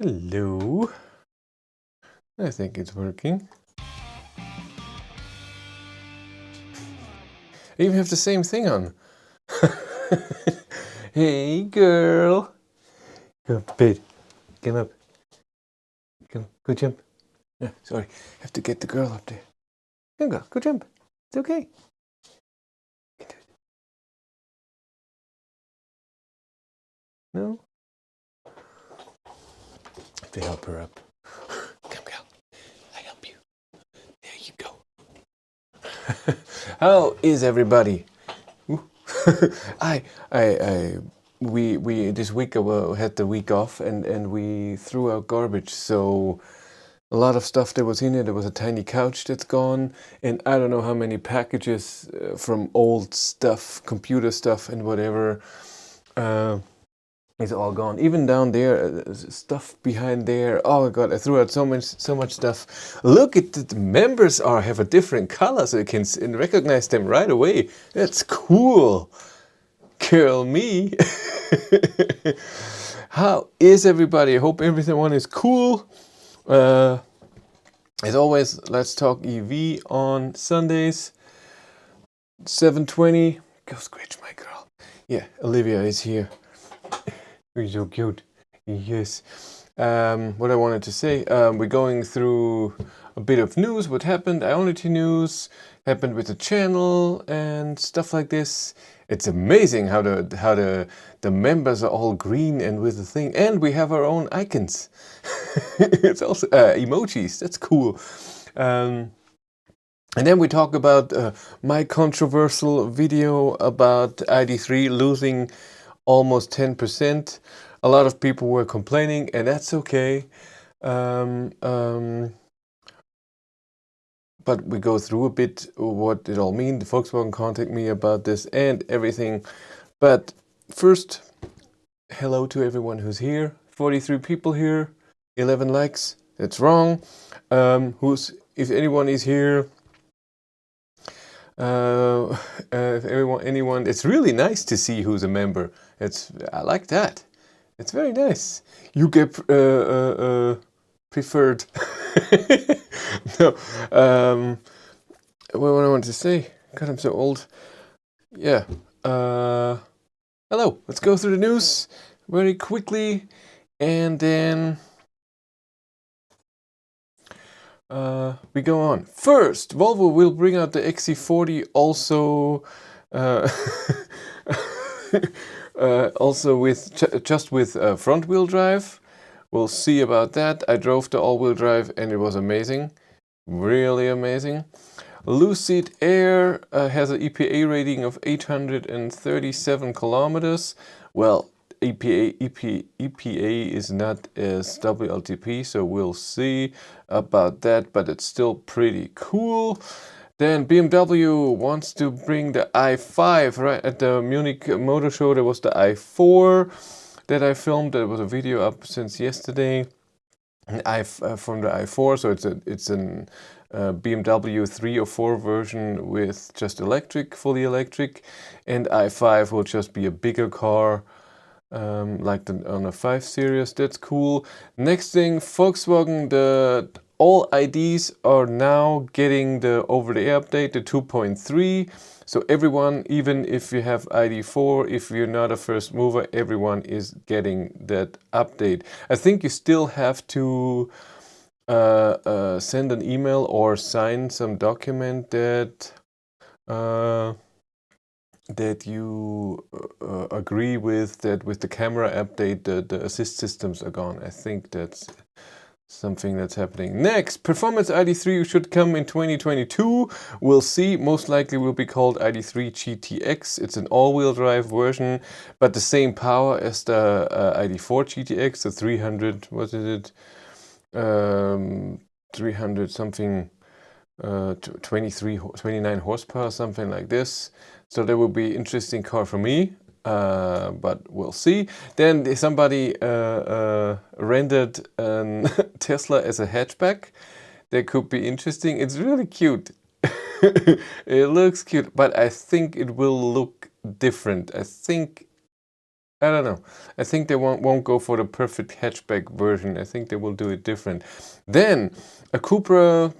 Hello. I think it's working. I even have the same thing on. Hey, girl. Come, babe. Come up. Come, go jump. Sorry, I have to get the girl up there. Come, girl, go jump. It's okay. You can do it. No? I have to help her up. Come, girl. I help you. There you go. How is everybody? We this week had the week off and we threw out garbage. So a lot of stuff that was in it. There was a tiny couch that's gone, and I don't know how many packages from old stuff, computer stuff, and whatever. Is all gone. Even down there, stuff behind there. Oh my god! I threw out so much stuff. Look at the members have a different color, so you can recognize them right away. That's cool. Girl, me. How is everybody? I hope everyone is cool. As always, let's talk EV on Sundays. 7:20. Go scratch my girl. Yeah, Olivia is here. You're so cute. Yes. What I wanted to say, we're going through a bit of news. What happened? Ionity news happened with the channel and stuff like this. It's amazing how the members are all green and with the thing, and we have our own icons. It's also emojis. That's cool. And then we talk about my controversial video about Id.3 losing almost 10%. A lot of people were complaining, and that's okay. But we go through a bit what it all means. The Volkswagen contacted me about this and everything. But first, hello to everyone who's here. 43 people here, 11 likes. That's wrong. If anyone is here, if anyone, it's really nice to see who's a member. I like that. It's very nice. You get preferred. No. What I want to say? God, I'm so old. Yeah. Hello. Let's go through the news very quickly, and then we go on. First, Volvo will bring out the XC40 also. Also with just with front wheel drive. We'll see about that. I drove the all-wheel drive and it was amazing, really amazing. Lucid Air has an EPA rating of 837 kilometers. Well, EPA is not as WLTP, so we'll see about that, but it's still pretty cool. Then BMW wants to bring the i5, right? At the Munich Motor Show, there was the i4 that I filmed. There was a video up since yesterday. From the i4, so it's an BMW 3 or 4 version with just electric, fully electric, and i5 will just be a bigger car, like on a 5 Series. That's cool. Next thing, Volkswagen, all IDs are now getting the over-the-air update, the 2.3. So everyone, even if you have ID4, if you're not a first mover, everyone is getting that update. I think you still have to send an email or sign some document that that you agree with that with the camera update the assist systems are gone. I think that's something that's happening. Next, Performance Id.3 should come in 2022. We'll see. Most likely will be called Id.3 GTX. It's an all-wheel drive version, but the same power as the Id.4 GTX, the 300, what is it? 300 something, 29 horsepower, something like this. So that will be interesting car for me. But we'll see. Then somebody rendered a Tesla as a hatchback. That could be interesting. It's really cute. It looks cute, but I think it will look different. I think I don't know. I think they won't go for the perfect hatchback version. I think they will do it different. Then a Cupra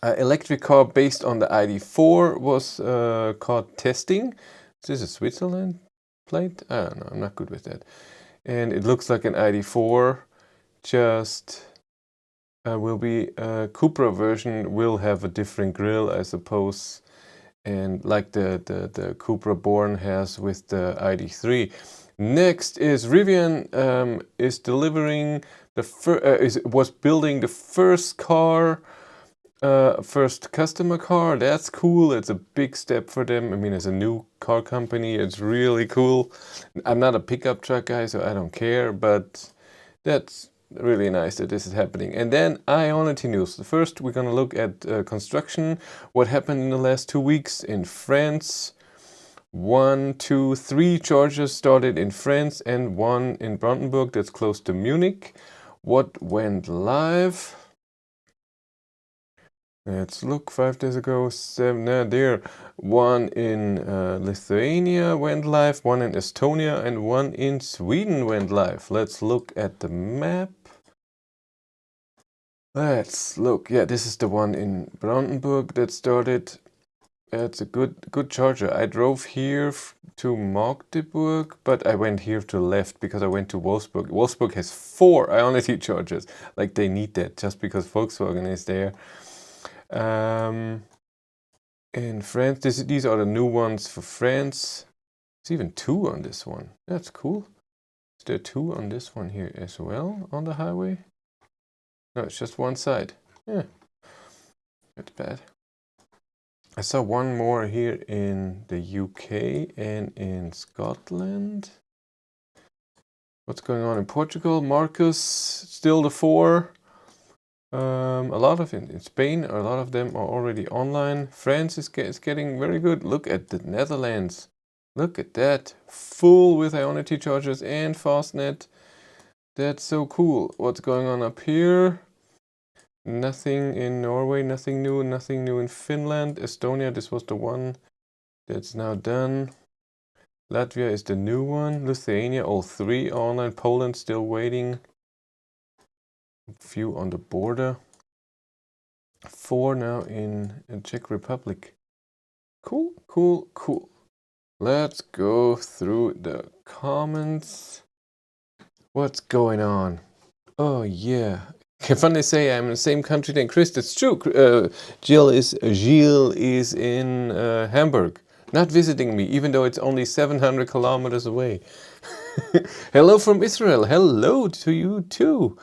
electric car based on the ID.4 was caught testing. Is this a Switzerland plate? I don't know. I'm not good with that. And it looks like an ID.4. Just will be a Cupra version. Will have a different grille, I suppose. And like the Cupra Born has with the ID.3. Next is Rivian is delivering was building the first car, first customer car. That's cool. It's a big step for them. I mean, as a new car company, it's really cool. I'm not a pickup truck guy, so I don't care, but that's really nice that this is happening. And then Ionity news. First, we're gonna look at construction. What happened in the last 2 weeks in France? 1, 2, 3 chargers started in France and 1 in Brandenburg, that's close to Munich. What went live? Let's look, 5 days ago, 7, there. 1 in Lithuania went live, 1 in Estonia, and 1 in Sweden went live. Let's look at the map. Let's look. Yeah, this is the one in Brandenburg that started. It's a good charger. I drove here to Magdeburg, but I went here to left because I went to Wolfsburg. Wolfsburg has 4 Ionity chargers. Like they need that just because Volkswagen is there. In France, these are the new ones for France. There's even 2 on this one. That's cool. Is there 2 on this one here as well on the highway? No, it's just one side. Yeah, that's bad. I saw 1 more here in the UK and in Scotland. What's going on in Portugal? Marcus, still the 4. A lot of in Spain, a lot of them are already online. France is getting very good. Look at the Netherlands. Look at that. Full with Ionity chargers and Fastnet. That's so cool. What's going on up here? Nothing in Norway, nothing new in Finland. Estonia, this was the one that's now done. Latvia is the new one. Lithuania, all 3 online. Poland still waiting. A few on the border. 4 now in Czech Republic. Cool, cool, cool. Let's go through the comments. What's going on? Oh yeah. Can they say I'm in the same country than Chris? That's true. Gilles is in Hamburg, not visiting me, even though it's only 700 kilometers away. Hello from Israel. Hello to you too.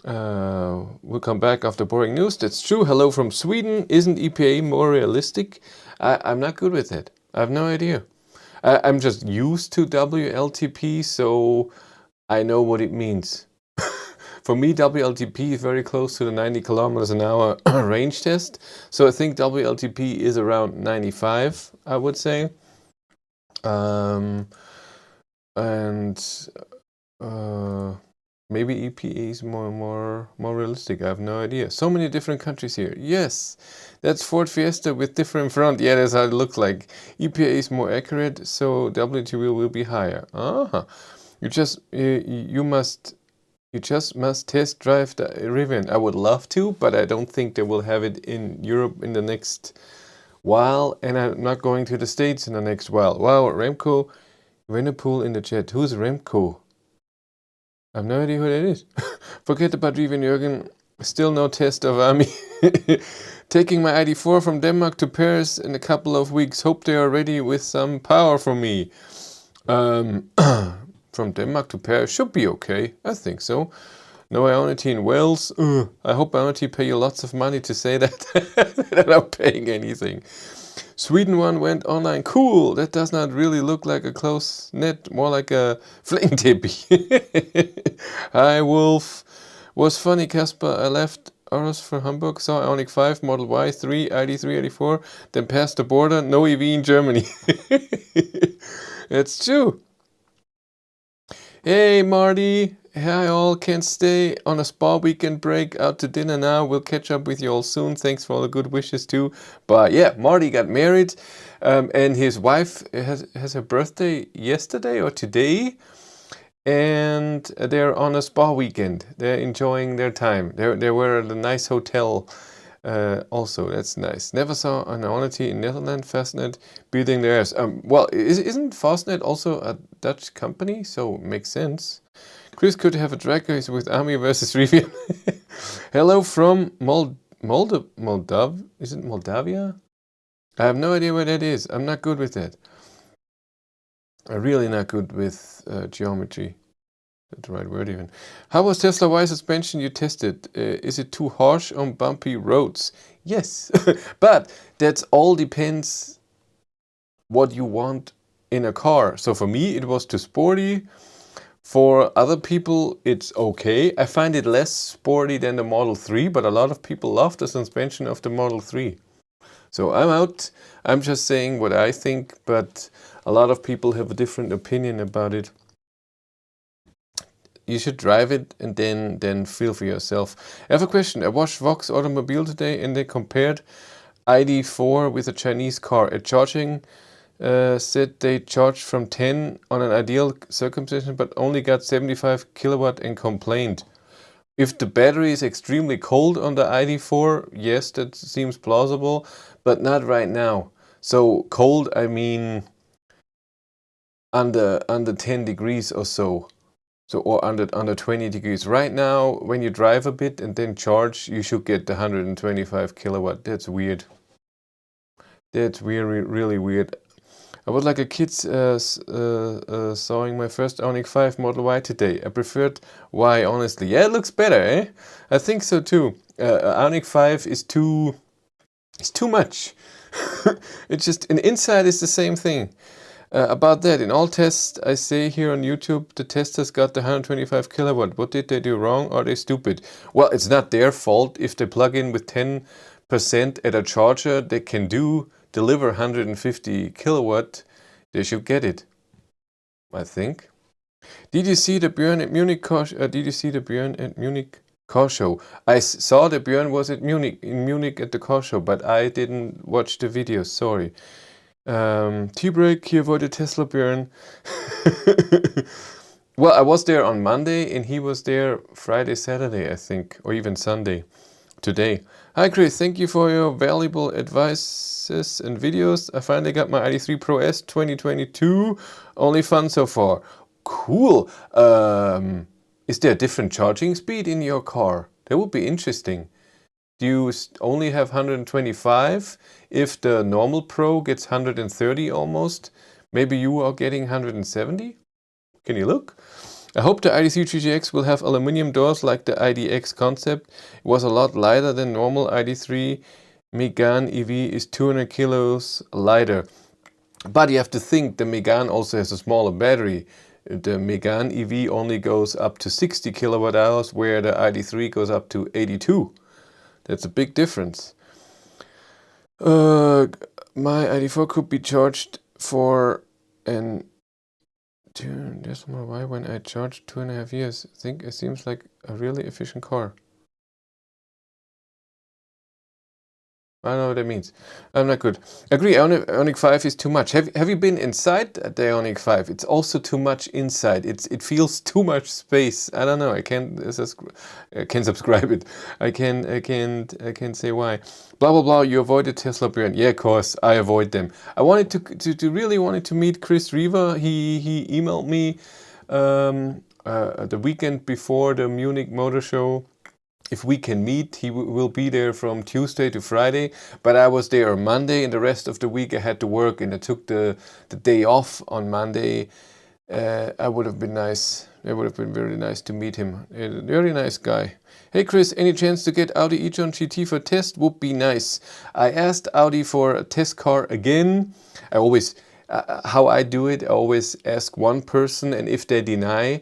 We'll come back after boring news. That's true. Hello from Sweden. Isn't EPA more realistic? I'm not good with it. I have no idea. I'm just used to WLTP, so I know what it means. For me, WLTP is very close to the 90 kilometers an hour range test. So I think WLTP is around 95, I would say. Maybe EPA is more realistic. I have no idea. So many different countries here. Yes, that's Ford Fiesta with different front. Yeah, that's how it looks like. EPA is more accurate, so WLTP will be higher. You just must test drive the Rivian. I would love to, but I don't think they will have it in Europe in the next while, and I'm not going to the States in the next while. Wow, Remco, Venepool in the chat. Who's Remco? I have no idea who that is. Forget about Rivian, Jürgen. Still no test of Ami. Taking my ID.4 from Denmark to Paris in a couple of weeks. Hope they are ready with some power for me. From Denmark to Paris should be okay. I think so. No Ionity in Wales. I hope Ionity pay you lots of money to say that. They're not paying anything. Sweden one went online. Cool. That does not really look like a close net. More like a fling tippy. Hi, Wolf. Was funny, Casper. I left Aros for Hamburg. Saw Ioniq 5, Model Y, 3, ID.3, ID.4. Then passed the border. No EV in Germany. It's true. Hey Marty, Hi all, can't stay on a spa weekend break, out to dinner now. We'll catch up with you all soon. Thanks for all the good wishes too. But yeah, Marty got married, and his wife has her birthday yesterday or today, and they're on a spa weekend. They're enjoying their time. They were at a nice hotel. Also, that's nice. Never saw an Ionity in Netherlands. Fastnet building theirs. Well, isn't Fastnet also a Dutch company? So makes sense. Chris could have a drag race with Army versus Rivian. Hello from Moldav? Is it Moldavia? I have no idea where that is. I'm not good with that. I'm really not good with geometry. That's the right word even. How was Tesla Y suspension you tested? Is it too harsh on bumpy roads? Yes, but that all depends what you want in a car. So for me, it was too sporty. For other people, it's okay. I find it less sporty than the Model 3, but a lot of people love the suspension of the Model 3. So I'm out. I'm just saying what I think, but a lot of people have a different opinion about it. You should drive it and then feel for yourself. I have a question. I watched Vox Automobile today and they compared Id.4 with a Chinese car. At charging, said they charged from 10 on an ideal circumcision, but only got 75 kilowatt and complained. If the battery is extremely cold on the Id.4, yes, that seems plausible, but not right now. So cold, I mean under 10 degrees or so. So, or under 20 degrees. Right now, when you drive a bit and then charge, you should get the 125 kilowatt. That's weird. That's really weird. I was like a kid sawing my first Ioniq 5 Model Y today. I preferred Y, honestly. Yeah, it looks better, eh? I think so too. Ioniq 5 is too much. It's just, an inside is the same thing. About that, in all tests I say here on YouTube, the testers got the 125 kilowatt. What did they do wrong? Are they stupid? Well, it's not their fault. If they plug in with 10% at a charger, they can deliver 150 kilowatt. They should get it, I think. Did you see the Björn at Munich car? Did you see the Björn at Munich car show? I saw the Björn was at Munich at the car show, but I didn't watch the video. Sorry. T-break, he avoided Tesla Björn. Well, I was there on Monday and he was there Friday, Saturday, I think, or even Sunday, today. Hi Chris, thank you for your valuable advices and videos. I finally got my Id.3 Pro S 2022. Only fun so far. Cool. Is there a different charging speed in your car? That would be interesting. Do you only have 125? If the normal Pro gets 130 almost, maybe you are getting 170? Can you look? I hope the Id.3 GTX will have aluminum doors like the IDX concept. It was a lot lighter than normal Id.3. Megane EV is 200 kilos lighter. But you have to think the Megane also has a smaller battery. The Megane EV only goes up to 60 kilowatt hours, where the Id.3 goes up to 82. That's a big difference. My Id.4 could be charged for an There's more why when I charged 2.5 years. I think it seems like a really efficient car. I don't know what that means. I'm not good. Agree, Ioniq 5 is too much. Have you been inside the Ioniq 5? It's also too much inside. It feels too much space. I don't know. I can't subscribe it. I can't say why. Blah blah blah. You avoided Tesla Björn. Yeah, of course I avoid them. I wanted to really wanted to meet Chris Reaver. He emailed me the weekend before the Munich Motor Show. If we can meet, he will be there from Tuesday to Friday, but I was there on Monday and the rest of the week I had to work and I took the day off on Monday. I would have been nice. It would have been very nice to meet him. A very nice guy. Hey Chris, any chance to get Audi e-tron GT for test? Would be nice. I asked Audi for a test car again. I always, how I do it, I always ask one person, and if they deny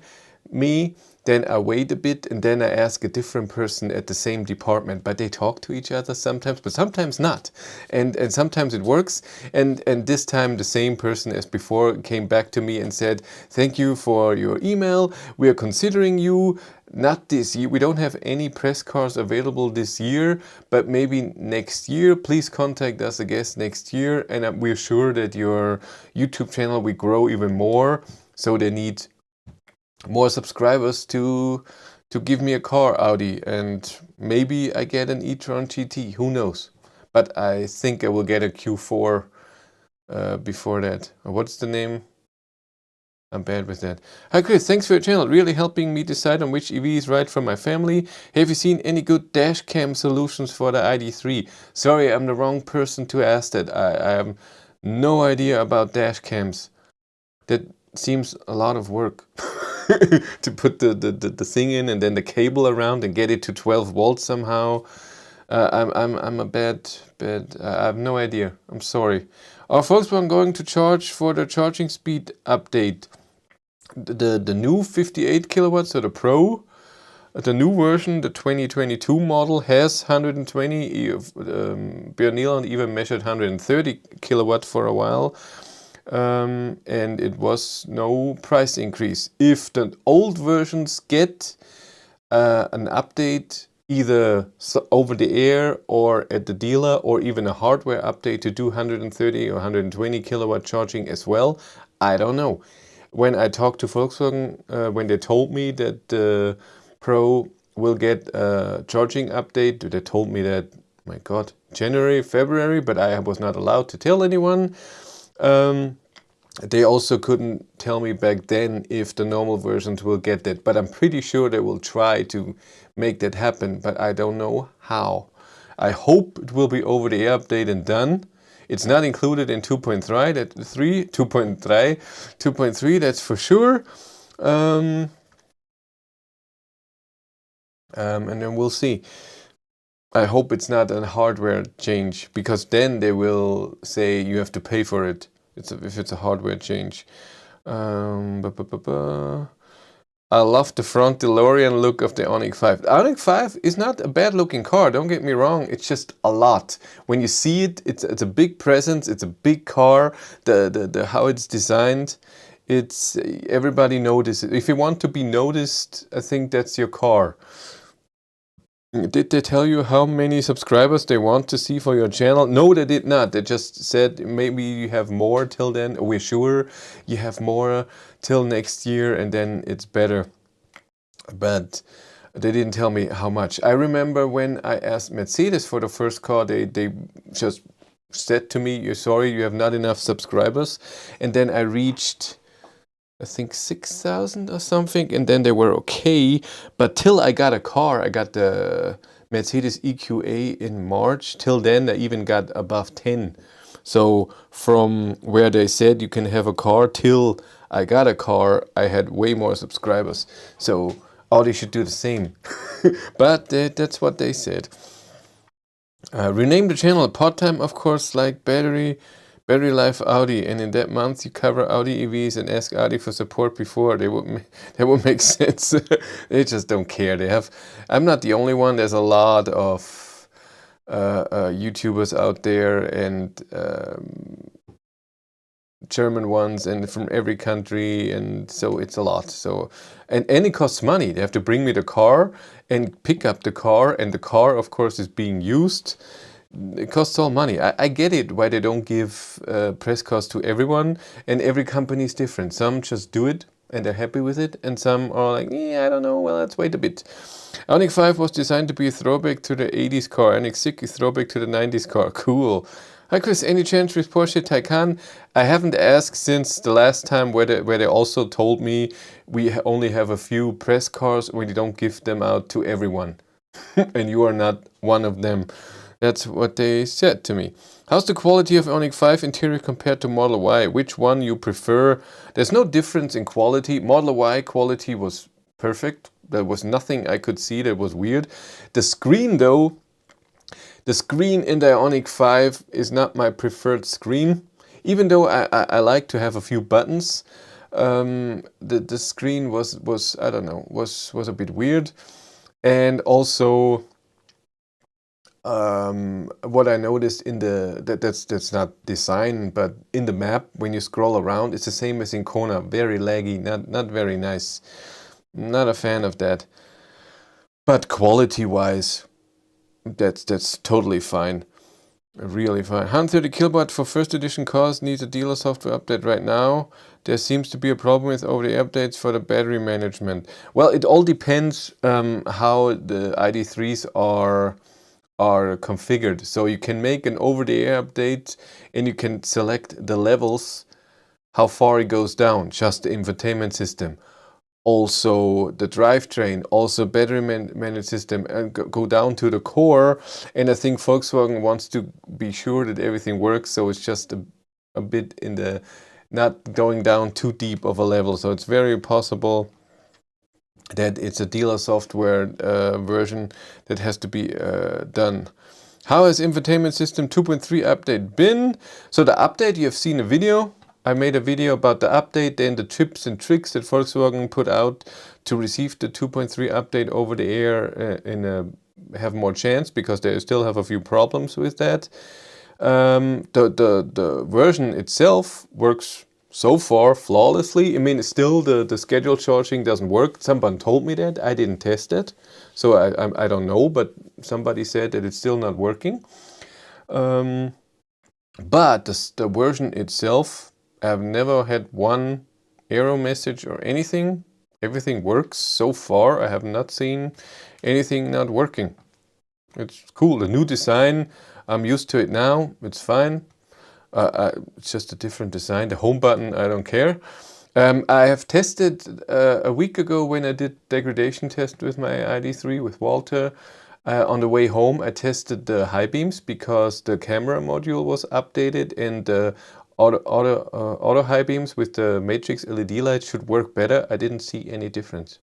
me, then I wait a bit, and then I ask a different person at the same department. But they talk to each other sometimes, but sometimes not. And sometimes it works. And this time the same person as before came back to me and said, thank you for your email. We are considering you. Not this year. We don't have any press cars available this year, but maybe next year. Please contact us again next year. And we're sure that your YouTube channel will grow even more. So they need more subscribers to give me a car, Audi. And maybe I get an e-tron GT. Who knows? But I think I will get a Q4 before that. What's the name? I'm bad with that. Hi Chris, thanks for your channel. Really helping me decide on which EV is right for my family. Have you seen any good dash cam solutions for the Id.3? Sorry, I'm the wrong person to ask that. I have no idea about dash cams. That seems a lot of work. To put the thing in and then the cable around and get it to 12 volts somehow. I'm a bad, I have no idea. I'm sorry. Are Volkswagen going to charge for the charging speed update? The new 58 kilowatts, so the Pro, the new version, the 2022 model has 120. Björn Nielsen even measured 130 kilowatts for a while, and it was no price increase. If the old versions get an update, either over the air or at the dealer, or even a hardware update to do 130 or 120 kilowatt charging as well, I don't know. When I talked to Volkswagen, when they told me that the Pro will get a charging update, they told me that, my God, January, February, but I was not allowed to tell anyone. They also couldn't tell me back then if the normal versions will get that, but I'm pretty sure they will try to make that happen, but I don't know how. I hope it will be over the air update and done. It's not included in 2.3, that's for sure. And then we'll see. I hope it's not a hardware change, because then they will say you have to pay for it. If it's a hardware change. I love the front DeLorean look of the Ioniq 5. The Ioniq 5 is not a bad looking car, don't get me wrong. It's just a lot. When you see it, it's a big presence, it's a big car. The how it's designed, it's everybody notices. If you want to be noticed, I think that's your car. Did they tell you how many subscribers they want to see for your channel? No, they did not. They just said maybe you have more till then. We're sure you have more till next year and then it's better. But they didn't tell me how much. I remember when I asked Mercedes for the first car, they just said to me, "You're sorry, you have not enough subscribers." And then I reached, I think 6,000 or something, and then they were okay. But till I got a car, I got the Mercedes EQA in March. Till then, I even got above 10. So from where they said you can have a car till I got a car, I had way more subscribers. So Audi should do the same. But that's what they said. Rename the channel part-time, of course, like battery life Audi, and in that month you cover Audi EVs and ask Audi for support before. That would make sense. They just don't care. I'm not the only one. There's a lot of YouTubers out there, and German ones, and from every country, and so it's a lot. So and it costs money. They have to bring me the car and pick up the car, and the car, of course, is being used. It costs all money. I get it why they don't give press cars to everyone, and every company is different. Some just do it and they're happy with it, and some are like, yeah, I don't know, well, let's wait a bit. Ioniq 5 was designed to be a throwback to the 80s car. Ioniq 6 is throwback to the 90s car. Cool. Hi Chris, any chance with Porsche Taycan? I haven't asked since the last time where they also told me we only have a few press cars, we don't give them out to everyone. And you are not one of them. That's what they said to me. How's the quality of Ioniq 5 interior compared to Model Y? Which one you prefer? There's no difference in quality. Model Y quality was perfect. There was nothing I could see that was weird. The screen though, the screen in the Ioniq 5 is not my preferred screen. Even though I like to have a few buttons. The screen was I don't know, was a bit weird. And also what I noticed in that's not design, but in the map when you scroll around, it's the same as in Kona, very laggy, not very nice. Not a fan of that. But quality wise, that's totally fine. Really fine. 130 kilobyte for first edition cars needs a dealer software update right now. There seems to be a problem with over-the-air updates for the battery management. Well, it all depends how the Id.3s are configured. So you can make an over-the-air update and you can select the levels, how far it goes down, just the infotainment system. Also the drivetrain, also battery management system, and go down to the core. And I think Volkswagen wants to be sure that everything works, so it's just a bit in the not going down too deep of a level. So it's very possible that it's a dealer software version that has to be done. How has Infotainment System 2.3 update been? So the update, you have seen a video. I made a video about the update, then the tips and tricks that Volkswagen put out to receive the 2.3 update over the air have more chance, because they still have a few problems with that. The version itself works so far flawlessly. I mean, it's still the scheduled charging doesn't work. Someone told me that. I didn't test it, so I don't know, but somebody said that it's still not working. But the version itself, I've never had one error message or anything. Everything works so far. I have not seen anything not working. It's cool. The new design, I'm used to it now. It's fine. It's just a different design. The home button, I don't care. I have tested a week ago when I did degradation test with my Id.3 with Walter. On the way home, I tested the high beams because the camera module was updated, and the auto high beams with the matrix LED light should work better. I didn't see any difference.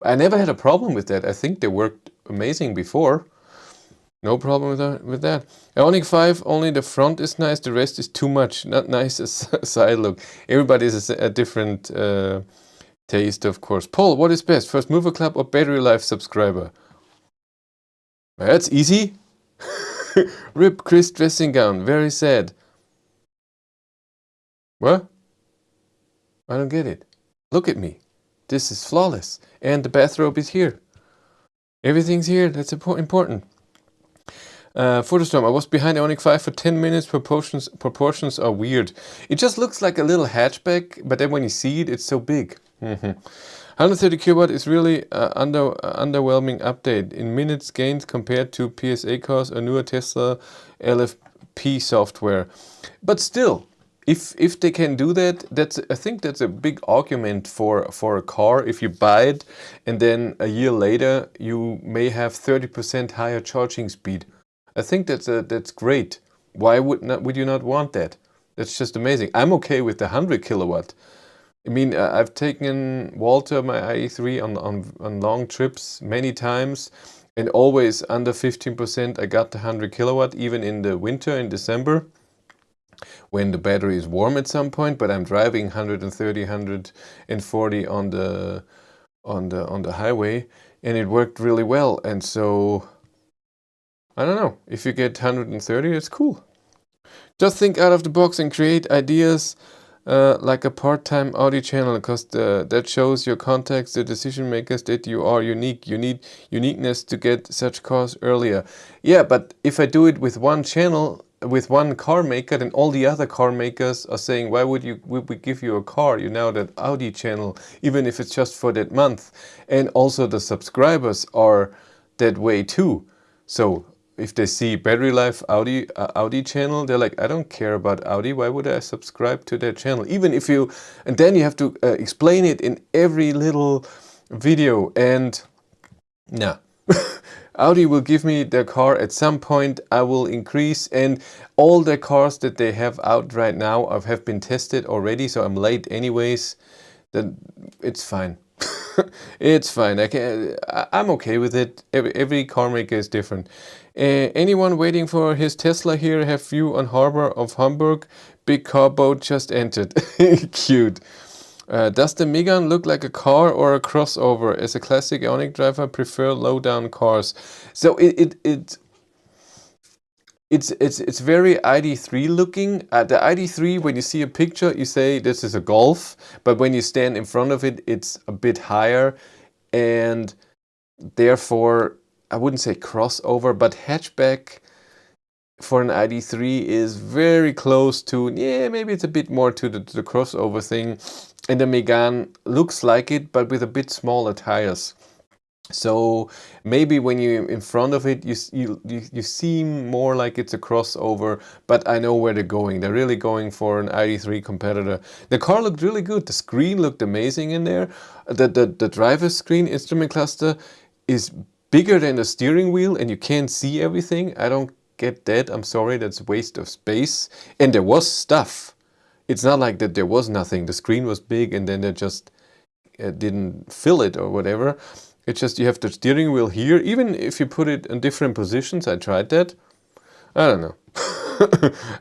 I never had a problem with that. I think they worked amazing before. No problem with that. Ioniq 5, only the front is nice, the rest is too much. Not nice as side look. Everybody has a different taste, of course. Paul, what is best? First Mover Club or Battery Life subscriber? That's easy. Rip Chris dressing gown, very sad. What? I don't get it. Look at me. This is flawless. And the bathrobe is here. Everything's here. That's important. Photostorm, I was behind Ioniq 5 for 10 minutes. Proportions are weird. It just looks like a little hatchback, but then when you see it, it's so big. 130 kilowatt is really underwhelming update. In minutes gained compared to PSA cars or newer Tesla LFP software. But still, if they can do that, I think that's a big argument for a car. If you buy it and then a year later you may have 30% higher charging speed. I think that's great. Why would you not want that? That's just amazing. I'm okay with the 100 kilowatt. I mean, I've taken Walter, my Id.3, on long trips many times, and always under 15% I got the 100 kilowatt, even in the winter in December, when the battery is warm at some point, but I'm driving 130, 140 on the highway, and it worked really well. And so I don't know, if you get 130, it's cool. Just think out of the box and create ideas like a part-time Audi channel, because that shows your contacts, the decision makers, that you are unique. You need uniqueness to get such cars earlier. Yeah, but if I do it with one channel, with one car maker, then all the other car makers are saying, why would we give you a car? You know, that Audi channel, even if it's just for that month. And also the subscribers are that way too. So if they see Battery Life Audi channel, they're like, I don't care about Audi. Why would I subscribe to their channel? Even if you, and then you have to explain it in every little video. And nah, Audi will give me their car at some point. I will increase, and all the cars that they have out right now have been tested already. So I'm late anyways. Then it's fine. It's fine. I'm okay with it. Every car maker is different. Anyone waiting for his Tesla here have view on harbor of Hamburg? big car boat just entered. Cute. Does the Megane look like a car or a crossover? As a classic Ioniq driver, I prefer low-down cars. So it's very Id.3 looking. The Id.3, when you see a picture, you say this is a Golf, but when you stand in front of it, it's a bit higher, and therefore I wouldn't say crossover, but hatchback for an Id.3 is very close to, yeah, maybe it's a bit more to the crossover thing. And the Megane looks like it, but with a bit smaller tires. So maybe when you're in front of it, you seem more like it's a crossover, but I know where they're going. They're really going for an Id.3 competitor. The car looked really good. The screen looked amazing in there. The driver's screen instrument cluster is bigger than the steering wheel, and you can't see everything. I don't get that. I'm sorry, that's a waste of space. And there was stuff. It's not like that there was nothing. The screen was big and then they just didn't fill it or whatever. It's just you have the steering wheel here. Even if you put it in different positions, I tried that. I don't know.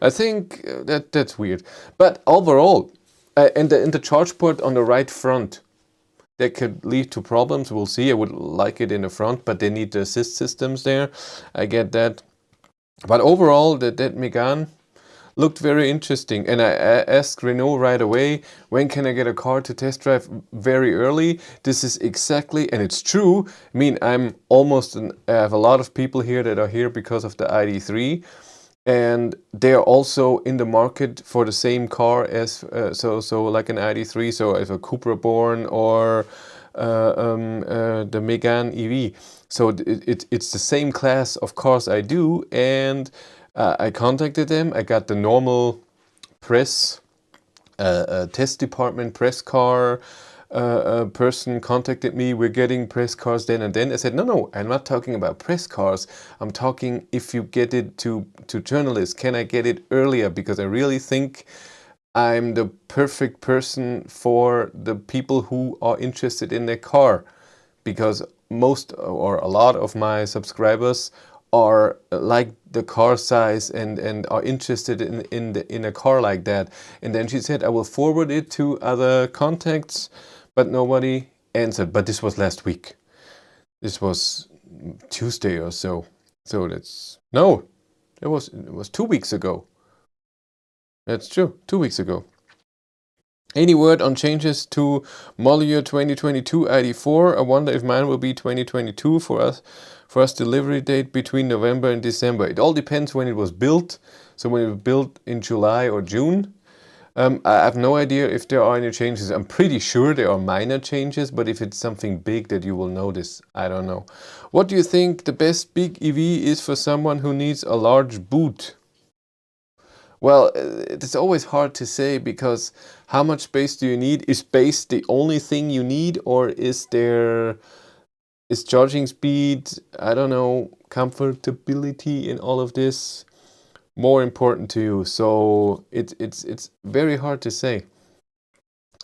I think that's weird. But overall, and the charge port on the right front, that could lead to problems. We'll see. I would like it in the front, but they need the assist systems there. I get that. But overall, that Megane looked very interesting, and I asked Renault right away, when can I get a car to test drive very early? This is exactly, and it's true. I mean, I have a lot of people here that are here because of the Id.3, and they are also in the market for the same car as, so like an Id.3, so as a Cupra Born or the Megane EV. So it's the same class of cars I do, and I contacted them. I got the normal press, test department press car person contacted me. We're getting press cars then and then. I said, no, I'm not talking about press cars. I'm talking if you get it to journalists, can I get it earlier? Because I really think I'm the perfect person for the people who are interested in their car, because most or a lot of my subscribers are like the car size and are interested in a car like that. And then she said, I will forward it to other contacts, but nobody answered. But this was last week. This was Tuesday or so. So it was 2 weeks ago. That's true, 2 weeks ago. Any word on changes to model year 2022 ID.4? I wonder if mine will be 2022 for us. First delivery date between November and December. It all depends when it was built. So when it was built in July or June. I have no idea if there are any changes. I'm pretty sure there are minor changes, but if it's something big that you will notice, I don't know. What do you think the best big EV is for someone who needs a large boot? Well, it's always hard to say, because how much space do you need? Is space the only thing you need, or is charging speed, I don't know, comfortability in all of this more important to you? So it's very hard to say.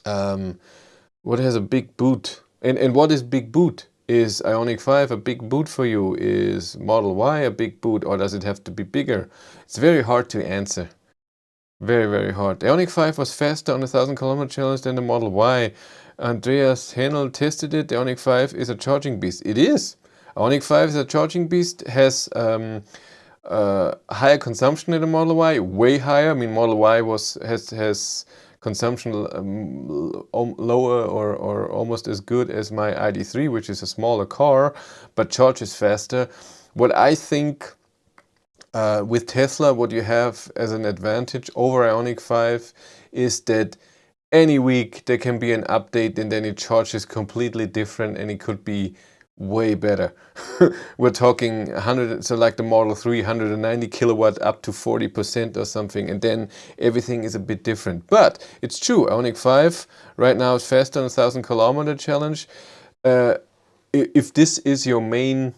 What has a big boot? And what is big boot? Is Ioniq 5 a big boot for you? Is Model Y a big boot, or does it have to be bigger? It's very hard to answer. Very, very hard. The Ioniq 5 was faster on the 1,000-kilometer challenge than the Model Y. Andreas Henel tested it. The Ioniq 5 is a charging beast. It is. Ioniq 5 is a charging beast, has higher consumption than the Model Y, way higher. I mean, Model Y has consumption lower or almost as good as my ID.3, which is a smaller car, but charges faster. What I think with Tesla, what you have as an advantage over Ioniq 5 is that any week there can be an update and then it charges completely different, and it could be way better. We're talking 100, so like the Model 3, 190 kilowatt up to 40% or something, and then everything is a bit different. But it's true, Ioniq 5 right now is faster on a 1,000-kilometer challenge. If this is your main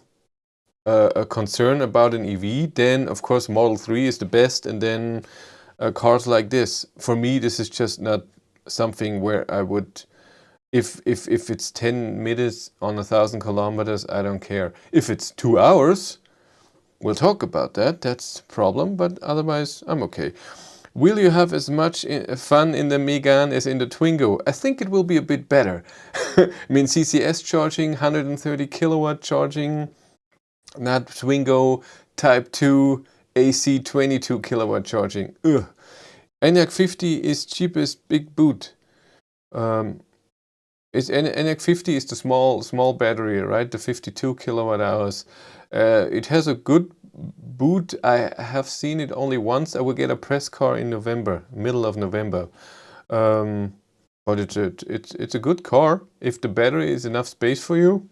a concern about an EV, then of course Model 3 is the best, and then cars like this. For me, this is just not something where I would, if it's 10 minutes on 1,000 kilometers, I don't care. If it's 2 hours, we'll talk about that. That's a problem, but otherwise I'm okay. Will you have as much fun in the Megane as in the Twingo? I think it will be a bit better. I mean, CCS charging, 130 kilowatt charging, not Twingo Type 2 AC 22 kilowatt charging. Ugh. ENIAC 50 is cheapest big boot. ENIAC 50 is the small battery, right? The 52 kilowatt hours. It has a good boot. I have seen it only once. I will get a press car in November, middle of November. But it's a good car. If the battery is enough space for you,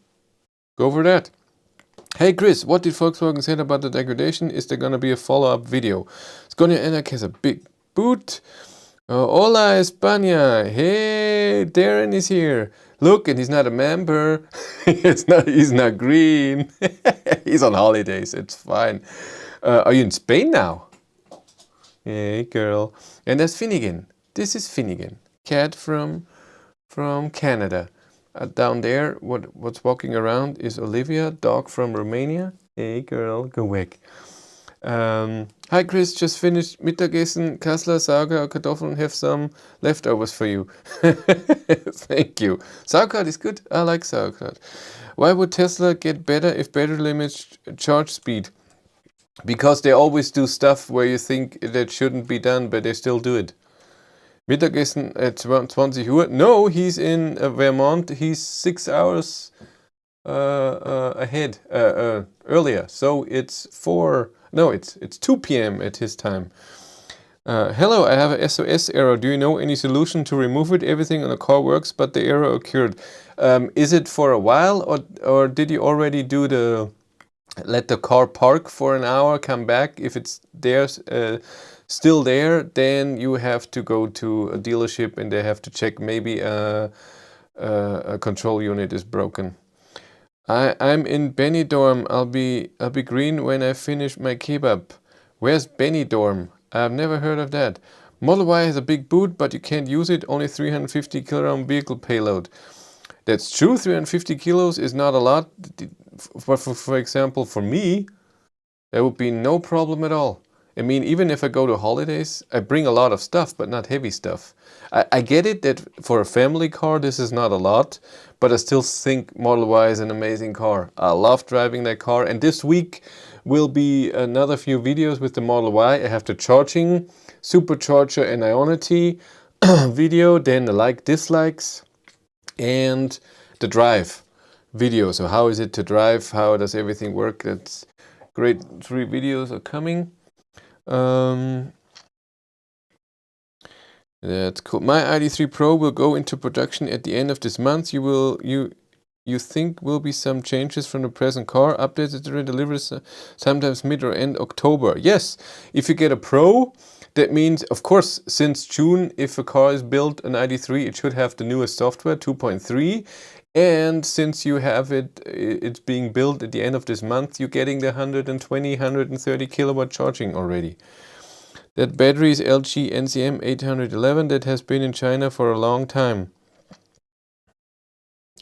go for that. Hey Chris, what did Volkswagen say about the degradation? Is there gonna be a follow-up video? Scania ENIAC has a big boot. Hola España. Hey, Darren is here. Look, and he's not a member. He's not green. He's on holidays. It's fine. Are you in Spain now? Hey, girl. And that's Finnegan. This is Finnegan, cat from Canada. Down there, what's walking around is Olivia, dog from Romania. Hey, girl, go away. Hi Chris, just finished Mittagessen, Kassler, Sauerkraut, Kartoffeln, have some leftovers for you. Thank you. Sauerkraut is good, I like sauerkraut. Why would Tesla get better if battery limits charge speed? Because they always do stuff where you think that shouldn't be done, but they still do it. Mittagessen at 20 Uhr. No, he's in Vermont, he's 6 hours ahead, earlier. So it's 2 p.m. at his time. Hello, I have a SOS error. Do you know any solution to remove it? Everything on the car works, but the error occurred. Is it for a while, or did you already do let the car park for an hour, come back? If it's there, still there, then you have to go to a dealership and they have to check. Maybe a control unit is broken. I'm in Benidorm. I'll be green when I finish my kebab. Where's Benidorm? I've never heard of that. Model Y has a big boot, but you can't use it. Only 350 kilogram vehicle payload. That's true. 350 kilos is not a lot. For example, for me, there would be no problem at all. I mean, even if I go to holidays, I bring a lot of stuff, but not heavy stuff. I get it that for a family car, this is not a lot, but I still think Model Y is an amazing car. I love driving that car, and this week will be another few videos with the Model Y. I have the charging, Supercharger and Ionity video, then the dislikes, and the drive video. So how is it to drive? How does everything work? That's great. 3 videos are coming. That's cool. My Id.3 Pro will go into production at the end of this month. You think will be some changes from the present car, updated and delivered sometimes mid or end October. Yes, if you get a Pro, that means, of course, since June, if a car is built an Id.3, it should have the newest software, 2.3. And since you have it's being built at the end of this month, you're getting the 120, 130 kilowatt charging already. That battery is LG NCM 811 that has been in China for a long time.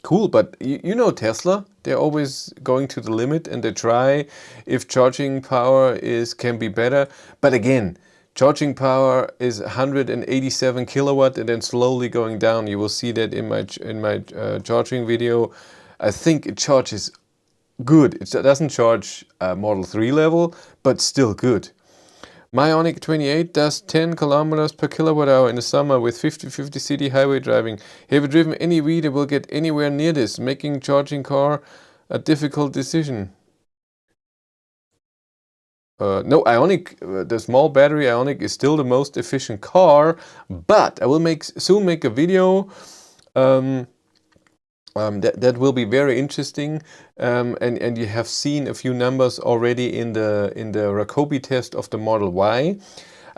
Cool, but you know Tesla, they're always going to the limit and they try if charging power can be better. But again, charging power is 187 kilowatt and then slowly going down. You will see that in my charging video. I think it charges good. It doesn't charge Model 3 level, but still good. My Ioniq 28 does 10 kilometers per kilowatt hour in the summer with 50-50 city highway driving. Have you driven any EV that will get anywhere near this, making charging car a difficult decision? No, Ioniq, the small battery Ioniq is still the most efficient car, but I will soon make a video that will be very interesting, and you have seen a few numbers already in the Raccobi test of the Model Y.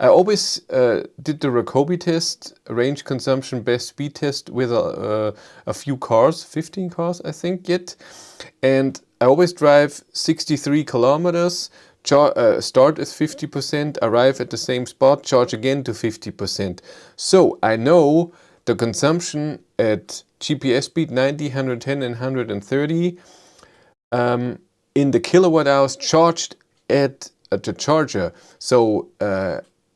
I always did the Raccobi test, range consumption, best speed test with a few cars, 15 cars I think yet, and I always drive 63 kilometers. Start at 50%, arrive at the same spot, charge again to 50%. So I know the consumption at GPS speed 90, 110 and 130 in the kilowatt hours charged at the charger. So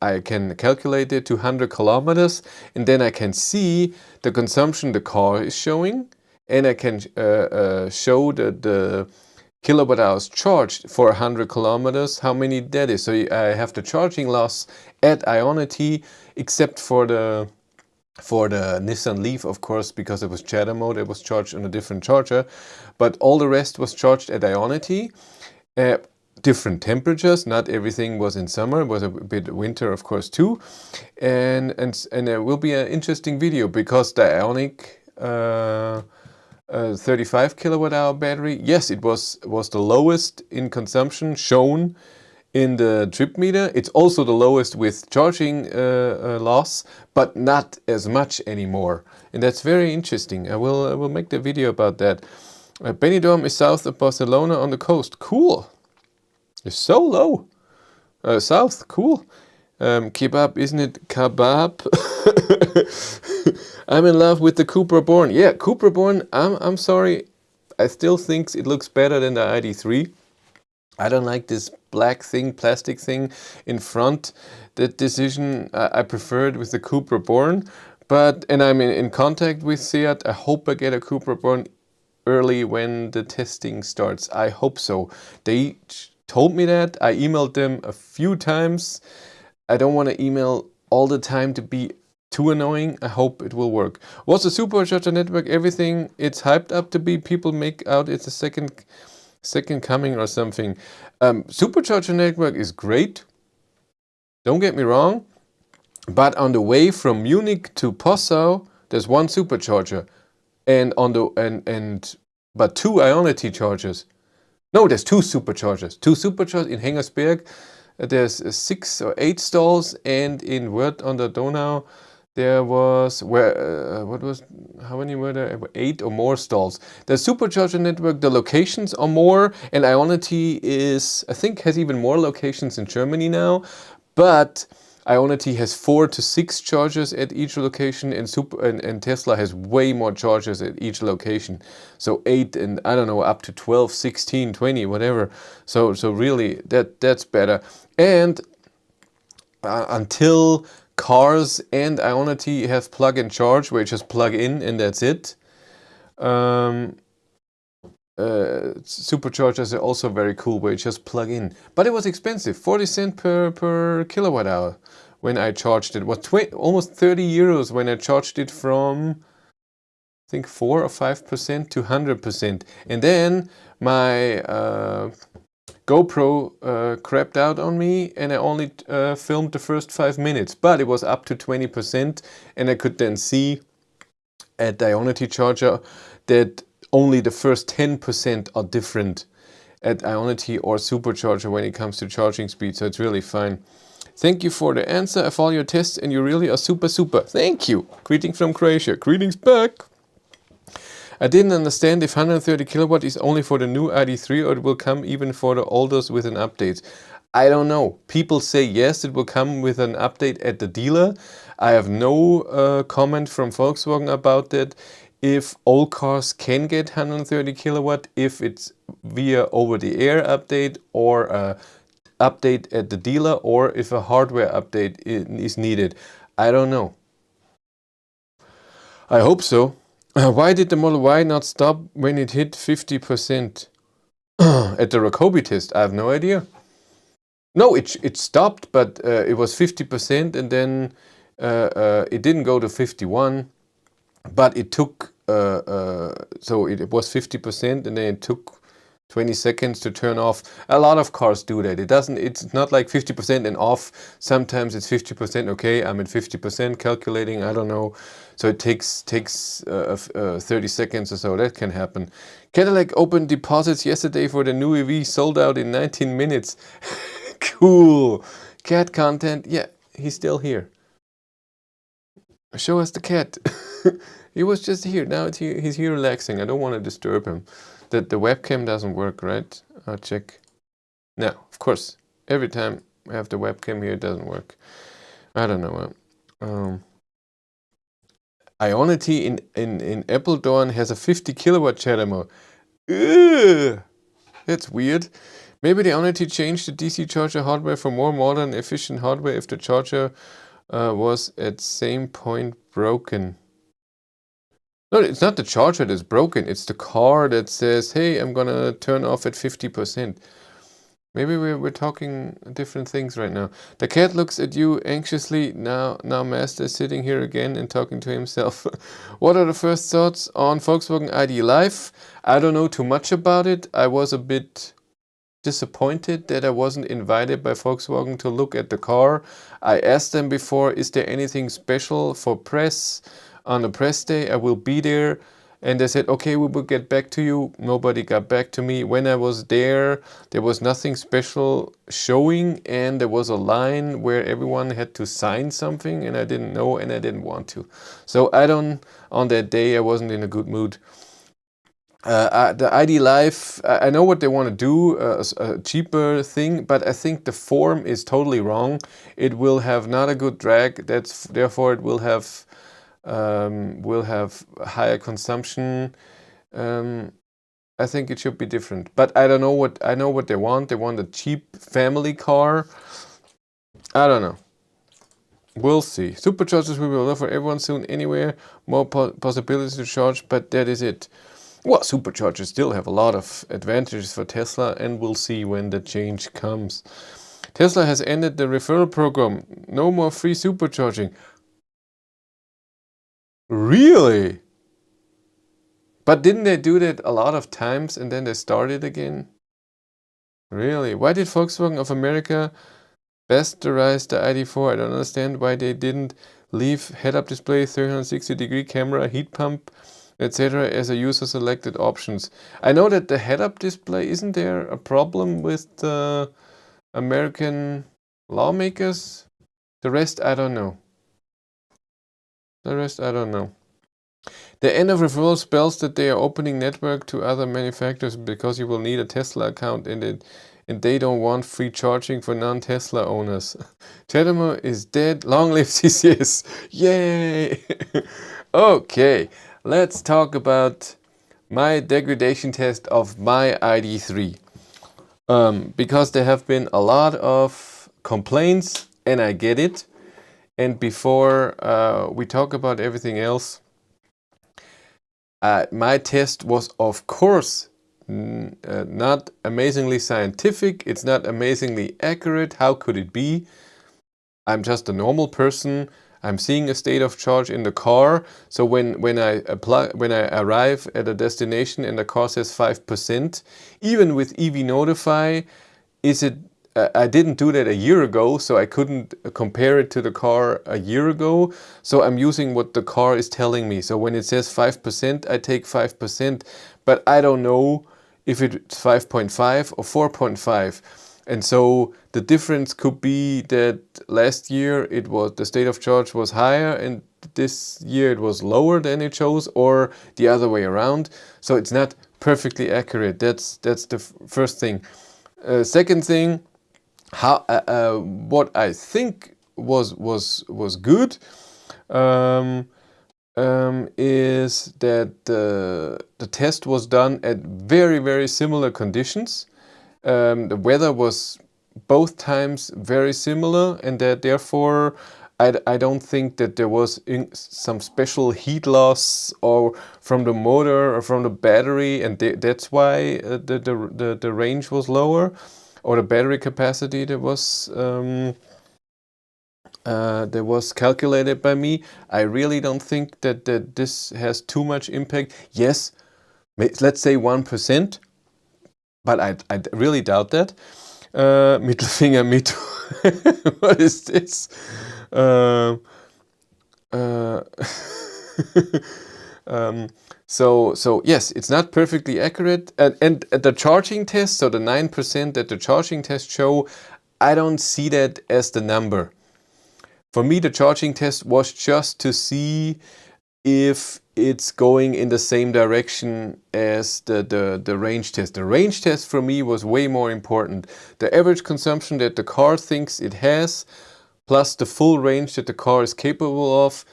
I can calculate it to 100 kilometers, and then I can see the consumption the car is showing, and I can show the kilowatt hours charged for 100 kilometers, how many that is. So I have the charging loss at Ionity, except for the Nissan Leaf, of course, because it was chatter mode, it was charged on a different charger, but all the rest was charged at Ionity. Different temperatures, not everything was in summer, it was a bit winter, of course, too. And there will be an interesting video because the Ionic 35 kilowatt hour battery, yes, it was the lowest in consumption shown in the trip meter. It's also the lowest with charging loss, but not as much anymore. And that's very interesting. I will make the video about that. Benidorm is south of Barcelona on the coast. Cool. It's so low. South, cool. Kebab, isn't it? Kebab. I'm in love with the Cupra Born. Yeah, Cupra Born, I'm sorry. I still think it looks better than the Id.3. I don't like this black thing, plastic thing in front. That decision, I preferred with the Cupra Born. And I'm in contact with Seat. I hope I get a Cupra Born early when the testing starts. I hope so. They told me that. I emailed them a few times. I don't want to email all the time to be too annoying. I hope it will work. What's the Supercharger network? Everything it's hyped up to be. People make out it's a second coming or something. Supercharger network is great. Don't get me wrong. But on the way from Munich to Passau, there's one supercharger. And but two Ionity chargers. No, there's two superchargers. Two superchargers in Hengersberg. There's 6 or 8 stalls, and in Wörth on the Donau there was how many were there? 8 or more stalls. The supercharger network, the locations are more, and Ionity is, I think, has even more locations in Germany now, but Ionity has 4 to 6 chargers at each location, and Tesla has way more chargers at each location. So 8 and I don't know, up to 12, 16, 20, whatever. So really that's better. And until cars and Ionity have plug and charge, where you just plug in and that's it. Superchargers are also very cool, where you just plug in. But it was expensive, 40 cents per kilowatt hour when I charged it. It was almost 30 euros when I charged it from, I think, 4 or 5% to 100%. And then my GoPro crapped out on me, and I only filmed the first 5 minutes. But it was up to 20%, and I could then see at the Ionity charger that only the first 10% are different at Ionity or Supercharger when it comes to charging speed. So it's really fine. Thank you for the answer. I follow your tests and you really are super. Thank you. Greetings from Croatia. Greetings back. I didn't understand if 130 kilowatt is only for the new Id.3 or it will come even for the olders with an update. I don't know. People say yes, it will come with an update at the dealer. I have no comment from Volkswagen about that. If old cars can get 130 kilowatt, if it's via over-the-air update or update at the dealer, or if a hardware update is needed. I don't know. I hope so. Why did the Model Y not stop when it hit 50%? At the Rockobi test, I have no idea. No, it stopped, but it was 50%, and then it didn't go to 51, but it took, so it was 50%, and then it took 20 seconds to turn off. A lot of cars do that. It's not like 50% and off. Sometimes it's 50%. Okay, I'm at 50% calculating. I don't know. So it takes 30 seconds or so. That can happen. Cadillac opened deposits yesterday for the new EV, sold out in 19 minutes. Cool. Cat content. Yeah, he's still here. Show us the cat. He was just here. Now he's here relaxing. I don't want to disturb him. The webcam doesn't work, right? I'll check. No, of course. Every time I have the webcam here, it doesn't work. I don't know. Ionity in Appledorn has a 50 kilowatt chatter mode. Ugh, that's weird. Maybe the Ionity changed the DC charger hardware for more modern, efficient hardware if the charger was at same point broken. No, it's not the charger that's broken. It's the car that says, hey, I'm gonna turn off at 50%. Maybe we're talking different things right now. The cat looks at you anxiously. Now Master is sitting here again and talking to himself. What are the first thoughts on Volkswagen ID Live? I don't know too much about it. I was a bit disappointed that I wasn't invited by Volkswagen to look at the car. I asked them before, is there anything special for press? On the press day, I will be there. And they said, okay, we will get back to you. Nobody got back to me. When I was there was nothing special showing, and there was a line where everyone had to sign something, and I didn't know and I didn't want to. So on that day, I wasn't in a good mood. The ID Live, I know what they want to do, a cheaper thing, but I think the form is totally wrong. It will have not a good drag. Therefore it will have higher consumption. I think it should be different, but I don't know I know what they want. They want a cheap family car. I don't know. We'll see. Superchargers will be available for everyone soon anywhere. More possibilities to charge, but that is it. Well, superchargers still have a lot of advantages for Tesla, and we'll see when the change comes. Tesla has ended the referral program. No more free supercharging. Really? But didn't they do that a lot of times and then they started again? Really? Why did Volkswagen of America bastardize the ID.4? I don't understand why they didn't leave head-up display, 360-degree camera, heat pump, etc. as a user selected options. I know that the head-up display, isn't there a problem with the American lawmakers? The rest, I don't know. The end of referral spells that they are opening network to other manufacturers because you will need a Tesla account and they don't want free charging for non-Tesla owners. Telemor is dead. Long live CCS. Yay! Okay, let's talk about my degradation test of my Id.3. Because there have been a lot of complaints, and I get it. And before we talk about everything else, my test was, of course, not amazingly scientific. It's not amazingly accurate. How could it be? I'm just a normal person. I'm seeing a state of charge in the car. So when I arrive at a destination and the car says 5%, even with EV Notify, I didn't do that a year ago, so I couldn't compare it to the car a year ago. So I'm using what the car is telling me. So when it says 5%, I take 5%, but I don't know if it's 5.5 or 4.5. And so the difference could be that last year the state of charge was higher and this year it was lower than it shows, or the other way around. So it's not perfectly accurate. That's the first thing. Second thing, what I think was good is that the test was done at very similar conditions. The weather was both times very similar, and that therefore I don't think that there was some special heat loss or from the motor or from the battery, and that's why the range was lower, or the battery capacity that was calculated by me. I really don't think that this has too much impact. Yes, let's say 1%, but I really doubt that. Mittelfinger, me too. What is this? So yes, it's not perfectly accurate. And the charging test, so the 9% that the charging test show, I don't see that as the number. For me, the charging test was just to see if it's going in the same direction as the range test. The range test for me was way more important. The average consumption that the car thinks it has, plus the full range that the car is capable of,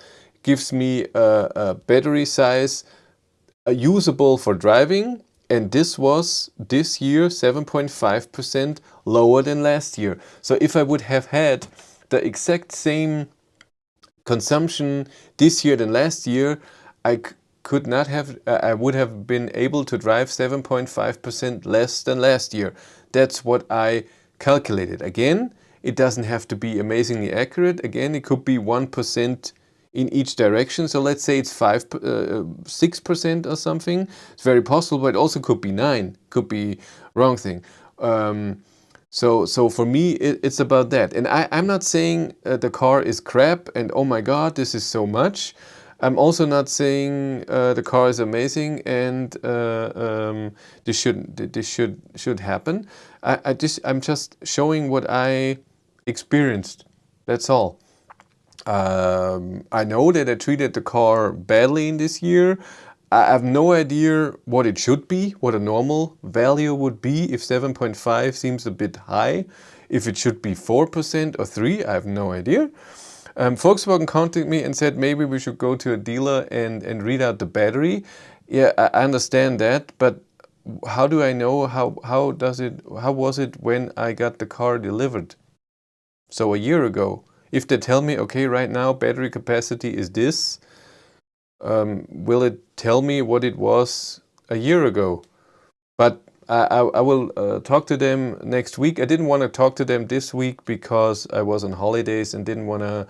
gives me a battery size usable for driving And this was this year 7.5% lower than last year. So if I would have had the exact same consumption this year than last year, I could not have, I would have been able to drive 7.5% less than last year. That's what I calculated. Again, it doesn't have to be amazingly accurate. Again, it could be 1% in each direction. So let's say it's 6% or something. It's very possible, but it also could be 9, could be wrong thing. So for me, it's about that. And I'm not saying the car is crap and oh my God, this is so much. I'm also not saying the car is amazing and this should happen. I'm just showing what I experienced. That's all. I know that I treated the car badly in this year. I have no idea what it should be, what a normal value would be if 7.5 seems a bit high. If it should be 4% or 3%, I have no idea. Volkswagen contacted me and said maybe we should go to a dealer and read out the battery. Yeah, I understand that, but how do I know how was it when I got the car delivered? So a year ago. If they tell me, okay, right now battery capacity is this, will it tell me what it was a year ago? But I will talk to them next week. I didn't want to talk to them this week because I was on holidays and didn't want to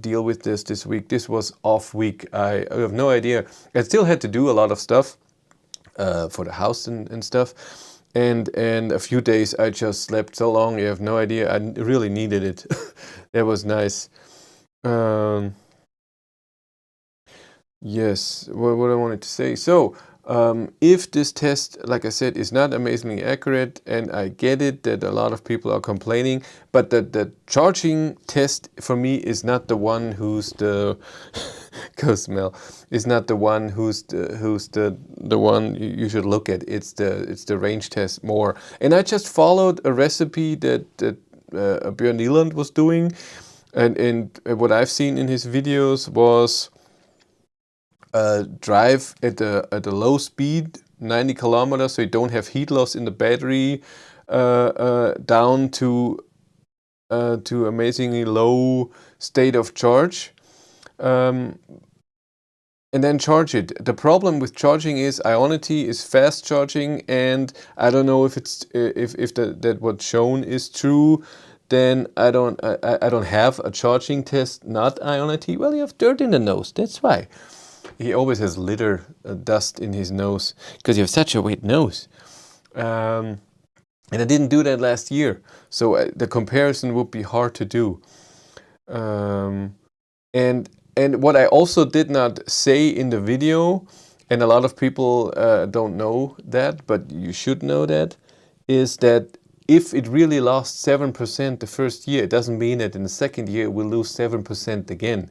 deal with this week. This was off week. I have no idea. I still had to do a lot of stuff for the house and stuff. And a few days I just slept so long, you have no idea. I really needed it. That was nice. Yes, what I wanted to say. So, if this test, like I said, is not amazingly accurate, and I get it that a lot of people are complaining, but the charging test for me is not the one who's the go smell, is not the one who's the one you should look at. It's the range test more. And I just followed a recipe that Björn Nyland was doing, and what I've seen in his videos was drive at a low speed, 90 kilometers, so you don't have heat loss in the battery, down to amazingly low state of charge, and then charge it. The problem with charging is Ionity is fast charging, and I don't know if it's that what's shown is true. Then I don't have a charging test, not Ionity. Well, you have dirt in the nose, that's why. He always has litter, dust in his nose, because you have such a wet nose. And I didn't do that last year, so the comparison would be hard to do. And what I also did not say in the video, and a lot of people don't know that, but you should know that, is that if it really lost 7% the first year, it doesn't mean that in the second year it will lose 7% again.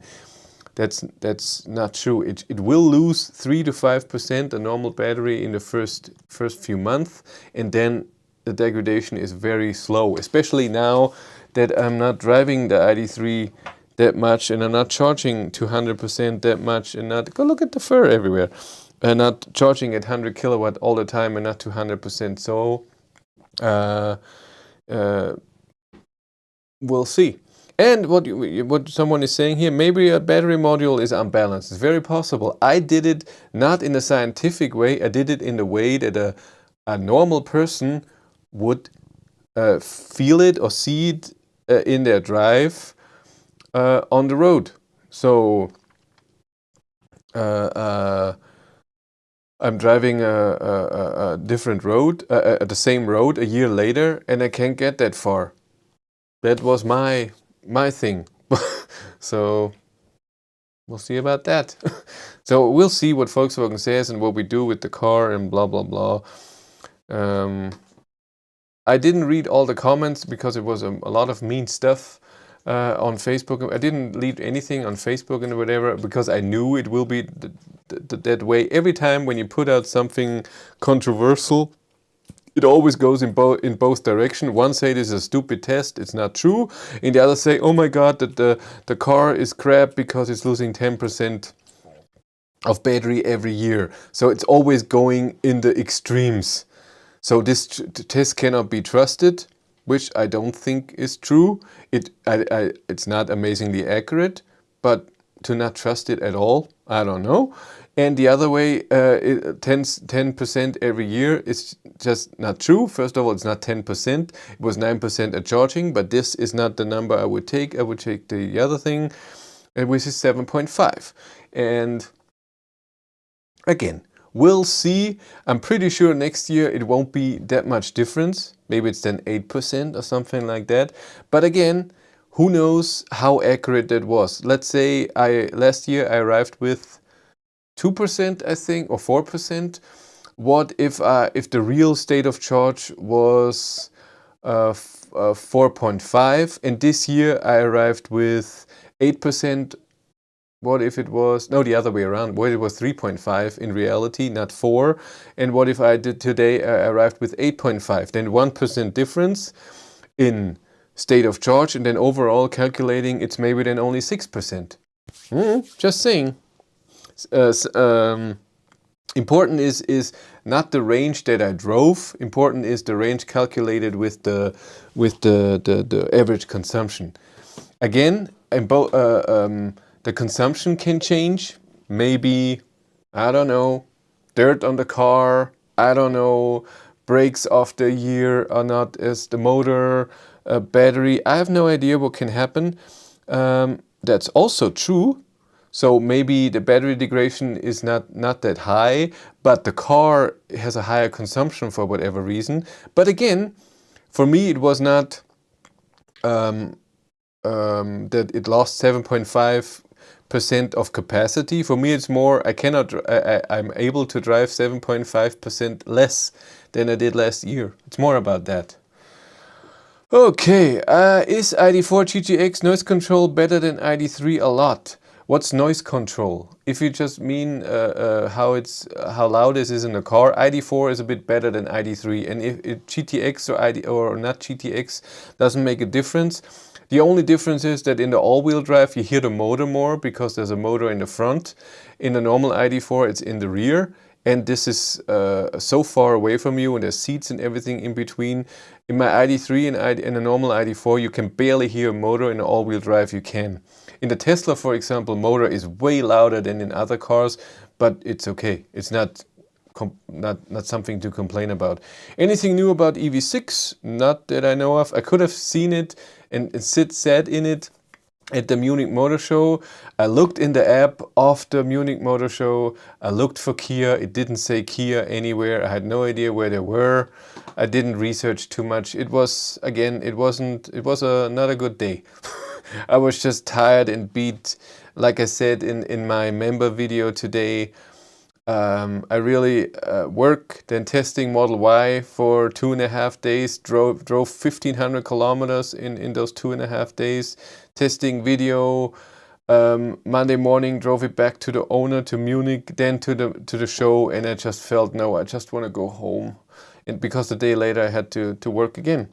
That's not true. It will lose 3 to 5% a normal battery in the first few months, and then the degradation is very slow. Especially now that I'm not driving the Id.3 that much, and I'm not charging to 100% that much, and not go look at the fur everywhere, and not charging at 100 kilowatt all the time, and not to 100%. So we'll see. And what someone is saying here, maybe a battery module is unbalanced. It's very possible. I did it not in a scientific way. I did it in the way that a normal person would feel it or see it in their drive on the road. So I'm driving a different road, the same road a year later, and I can't get that far. That was my thing. So we'll see about that. So we'll see what Volkswagen says and what we do with the car and blah blah blah. I didn't read all the comments because it was a lot of mean stuff on Facebook. I didn't leave anything on Facebook and whatever because I knew it will be that way. Every time when you put out something controversial, it always goes in both directions. One say this is a stupid test, it's not true. And the other say, oh my God, that the car is crap because it's losing 10% of battery every year. So it's always going in the extremes. So this test cannot be trusted, which I don't think is true. It's not amazingly accurate, but to not trust it at all, I don't know. And the other way, 10% every year is just not true. First of all, it's not 10%. It was 9% at charging, but this is not the number I would take. I would take the other thing, which is 7.5. And again, we'll see. I'm pretty sure next year it won't be that much difference. Maybe it's then 8% or something like that. But again, who knows how accurate that was. Let's say last year I arrived with 2%, I think, or 4%. What if the real state of charge was 4.5, and this year I arrived with 8%? What if it was, no, the other way around, what if it was 3.5 in reality, not 4? And what if I did today, I arrived with 8.5? Then 1% difference in state of charge, and then overall calculating, it's maybe then only 6%. Just saying. Important is not the range that I drove. Important is the range calculated with the average consumption. Again, the consumption can change. Maybe, I don't know, dirt on the car. I don't know, brakes after a year or not as the motor, battery. I have no idea what can happen. That's also true. So maybe the battery degradation is not that high, but the car has a higher consumption for whatever reason. But again, for me it was not that it lost 7.5% of capacity. For me it's more, I'm able to drive 7.5% less than I did last year. It's more about that. Okay, is Id.4 GTX noise control better than Id.3 a lot? What's noise control? If you just mean how loud this is in the car, Id.4 is a bit better than Id.3, and if GTX or not GTX doesn't make a difference. The only difference is that in the all-wheel drive you hear the motor more because there's a motor in the front. In the normal Id.4 it's in the rear, and this is so far away from you, and there's seats and everything in between. In my Id.3 and in a normal Id.4 you can barely hear a motor. In the all-wheel drive you can. In the Tesla, for example, motor is way louder than in other cars, but it's okay. It's not something to complain about. Anything new about EV6? Not that I know of. I could have seen it and sat in it at the Munich Motor Show. I looked in the app of the Munich Motor Show. I looked for Kia. It didn't say Kia anywhere. I had no idea where they were. I didn't research too much. It was, again, it was not a good day. I was just tired and beat. Like I said in my member video today, I really worked then testing Model Y for 2.5 days, drove 1,500 kilometers in those 2.5 days, testing video. Monday morning drove it back to the owner, to Munich, then to the show, and I just felt, no, I just want to go home. And because the day later I had to work again.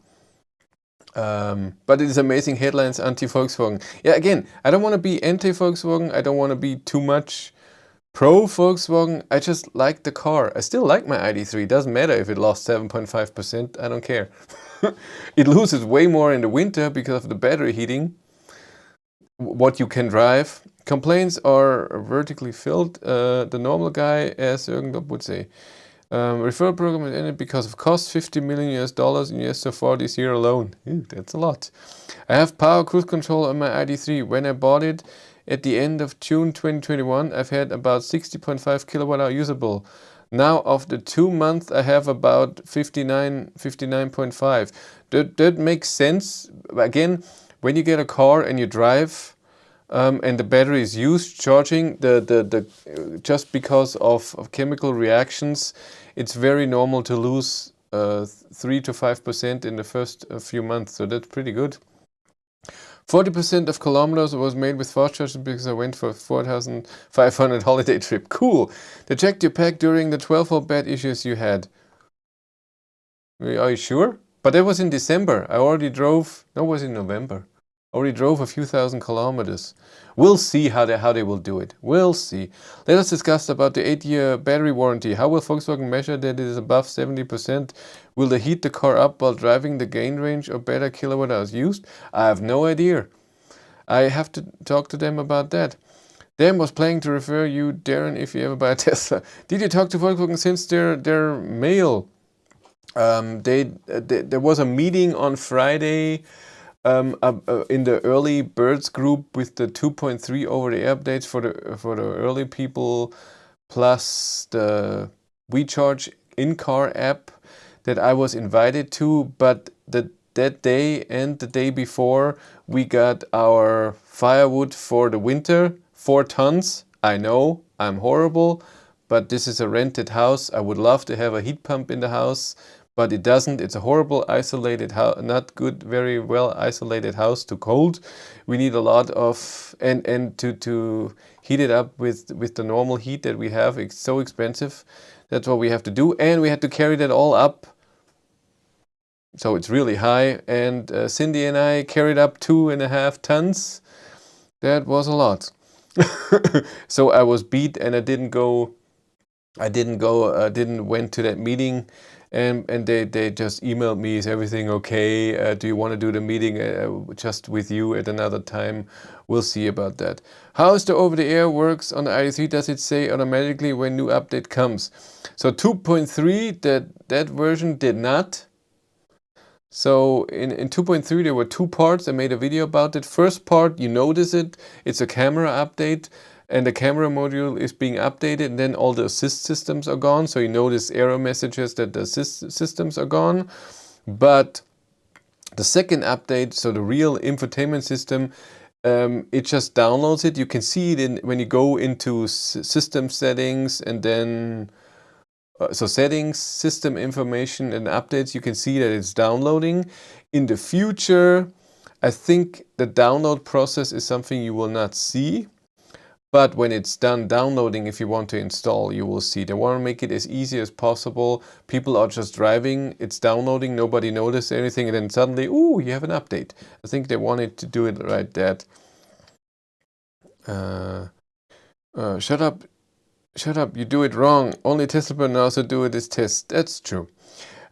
But it is amazing headlines anti-Volkswagen. Yeah, again, I don't want to be anti-Volkswagen. I don't want to be too much pro-Volkswagen. I just like the car. I still like my Id.3. It doesn't matter if it lost 7.5%. I don't care. It loses way more in the winter because of the battery heating. What you can drive. Complaints are vertically filled. The normal guy, as Jürgen would say. Referral program is ended because of cost, $50 million in US so far this year alone. Ew, that's a lot. I have power cruise control on my Id.3. When I bought it at the end of June 2021, I've had about 60.5 kilowatt hour usable. Now after 2 months, I have about 59.5. That makes sense. Again, when you get a car and you drive, and the battery is used charging, just because of chemical reactions, it's very normal to lose 3 to 5% in the first few months. So that's pretty good. 40% of kilometers was made with fast charging because I went for a 4,500 holiday trip. Cool. They checked your pack during the 12-volt bat issues you had. Are you sure? But that was in December. I already drove. No, it was in November. Already drove a few thousand kilometers. We'll see how they will do it. We'll see. Let us discuss about the 8-year battery warranty. How will Volkswagen measure that it is above 70%? Will they heat the car up while driving the gain range or better kilowatt hours used? I have no idea. I have to talk to them about that. Dan was planning to refer you, Darren, if you ever buy a Tesla. Did you talk to Volkswagen since their mail? There was a meeting on Friday in the early birds group with the 2.3 over-the-air updates for the early people, plus the WeCharge in-car app that I was invited to. But that day and the day before, we got our firewood for the winter, 4 tons. I know, I'm horrible, but this is a rented house. I would love to have a heat pump in the house, but it doesn't. It's a horrible isolated house, not good, very well isolated house to cold. We need a lot of, and to heat it up with the normal heat that we have. It's so expensive. That's what we have to do. And we had to carry that all up. So it's really high. And Cindy and I carried up 2.5 tons. That was a lot. So I was beat and I didn't went to that meeting. And they just emailed me, is everything okay? Do you want to do the meeting just with you at another time? We'll see about that. How is the over-the-air works on the Id.3? Does it say automatically when new update comes? So 2.3, that version did not. So in 2.3 there were 2 parts. I made a video about it. First part, you notice it. It's a camera update. And the camera module is being updated, and then all the assist systems are gone. So you notice error messages that the assist systems are gone. But the second update, so the real infotainment system, it just downloads it. You can see it when you go into system settings and then so settings, system information and updates, you can see that it's downloading. In the future, I think the download process is something you will not see. But when it's done downloading, if you want to install, you will see. They want to make it as easy as possible. People are just driving, it's downloading, nobody noticed anything, and then suddenly, ooh, you have an update. I think they wanted to do it like that. Shut up, you do it wrong. Only Tesla can also do it as test. That's true.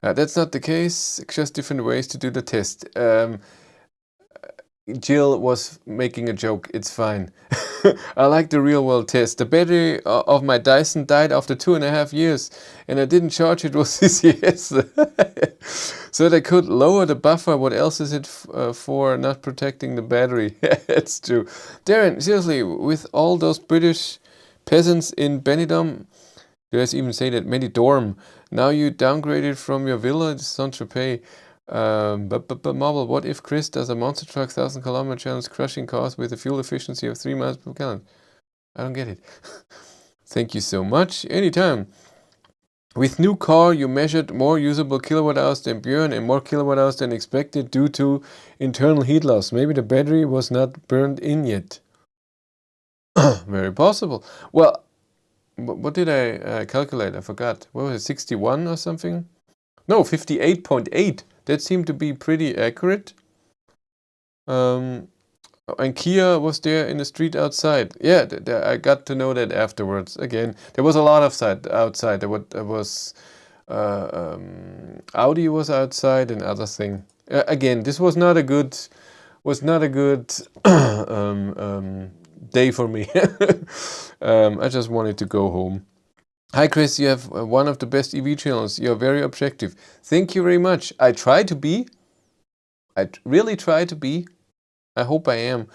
That's not the case, just different ways to do the test. Jill was making a joke, it's fine. I like the real world test. The battery of my Dyson died after 2.5 years and I didn't charge it with CCS. So they could lower the buffer. What else is it for not protecting the battery? It's true. Darren, seriously, with all those British peasants in Benidorm, you guys even say that Benidorm, now you downgraded from your villa to Saint-Tropez. But Marble, what if Chris does a monster truck 1,000 kilometer challenge crushing cars with a fuel efficiency of 3 miles per gallon? I don't get it. Thank you so much. Anytime. With new car, you measured more usable kilowatt hours than Björn and more kilowatt hours than expected due to internal heat loss. Maybe the battery was not burned in yet. Very possible. Well, what did I calculate? I forgot. What was it, 61 or something? No, 58.8. That seemed to be pretty accurate. And Kia was there in the street outside. Yeah, I got to know that afterwards. Again, there was a lot of outside. There was Audi was outside and other thing. Again, this was not a good day for me. I just wanted to go home. Hi Chris, you have one of the best EV channels. You're very objective. Thank you very much. I try to be. I really try to be. I hope I am.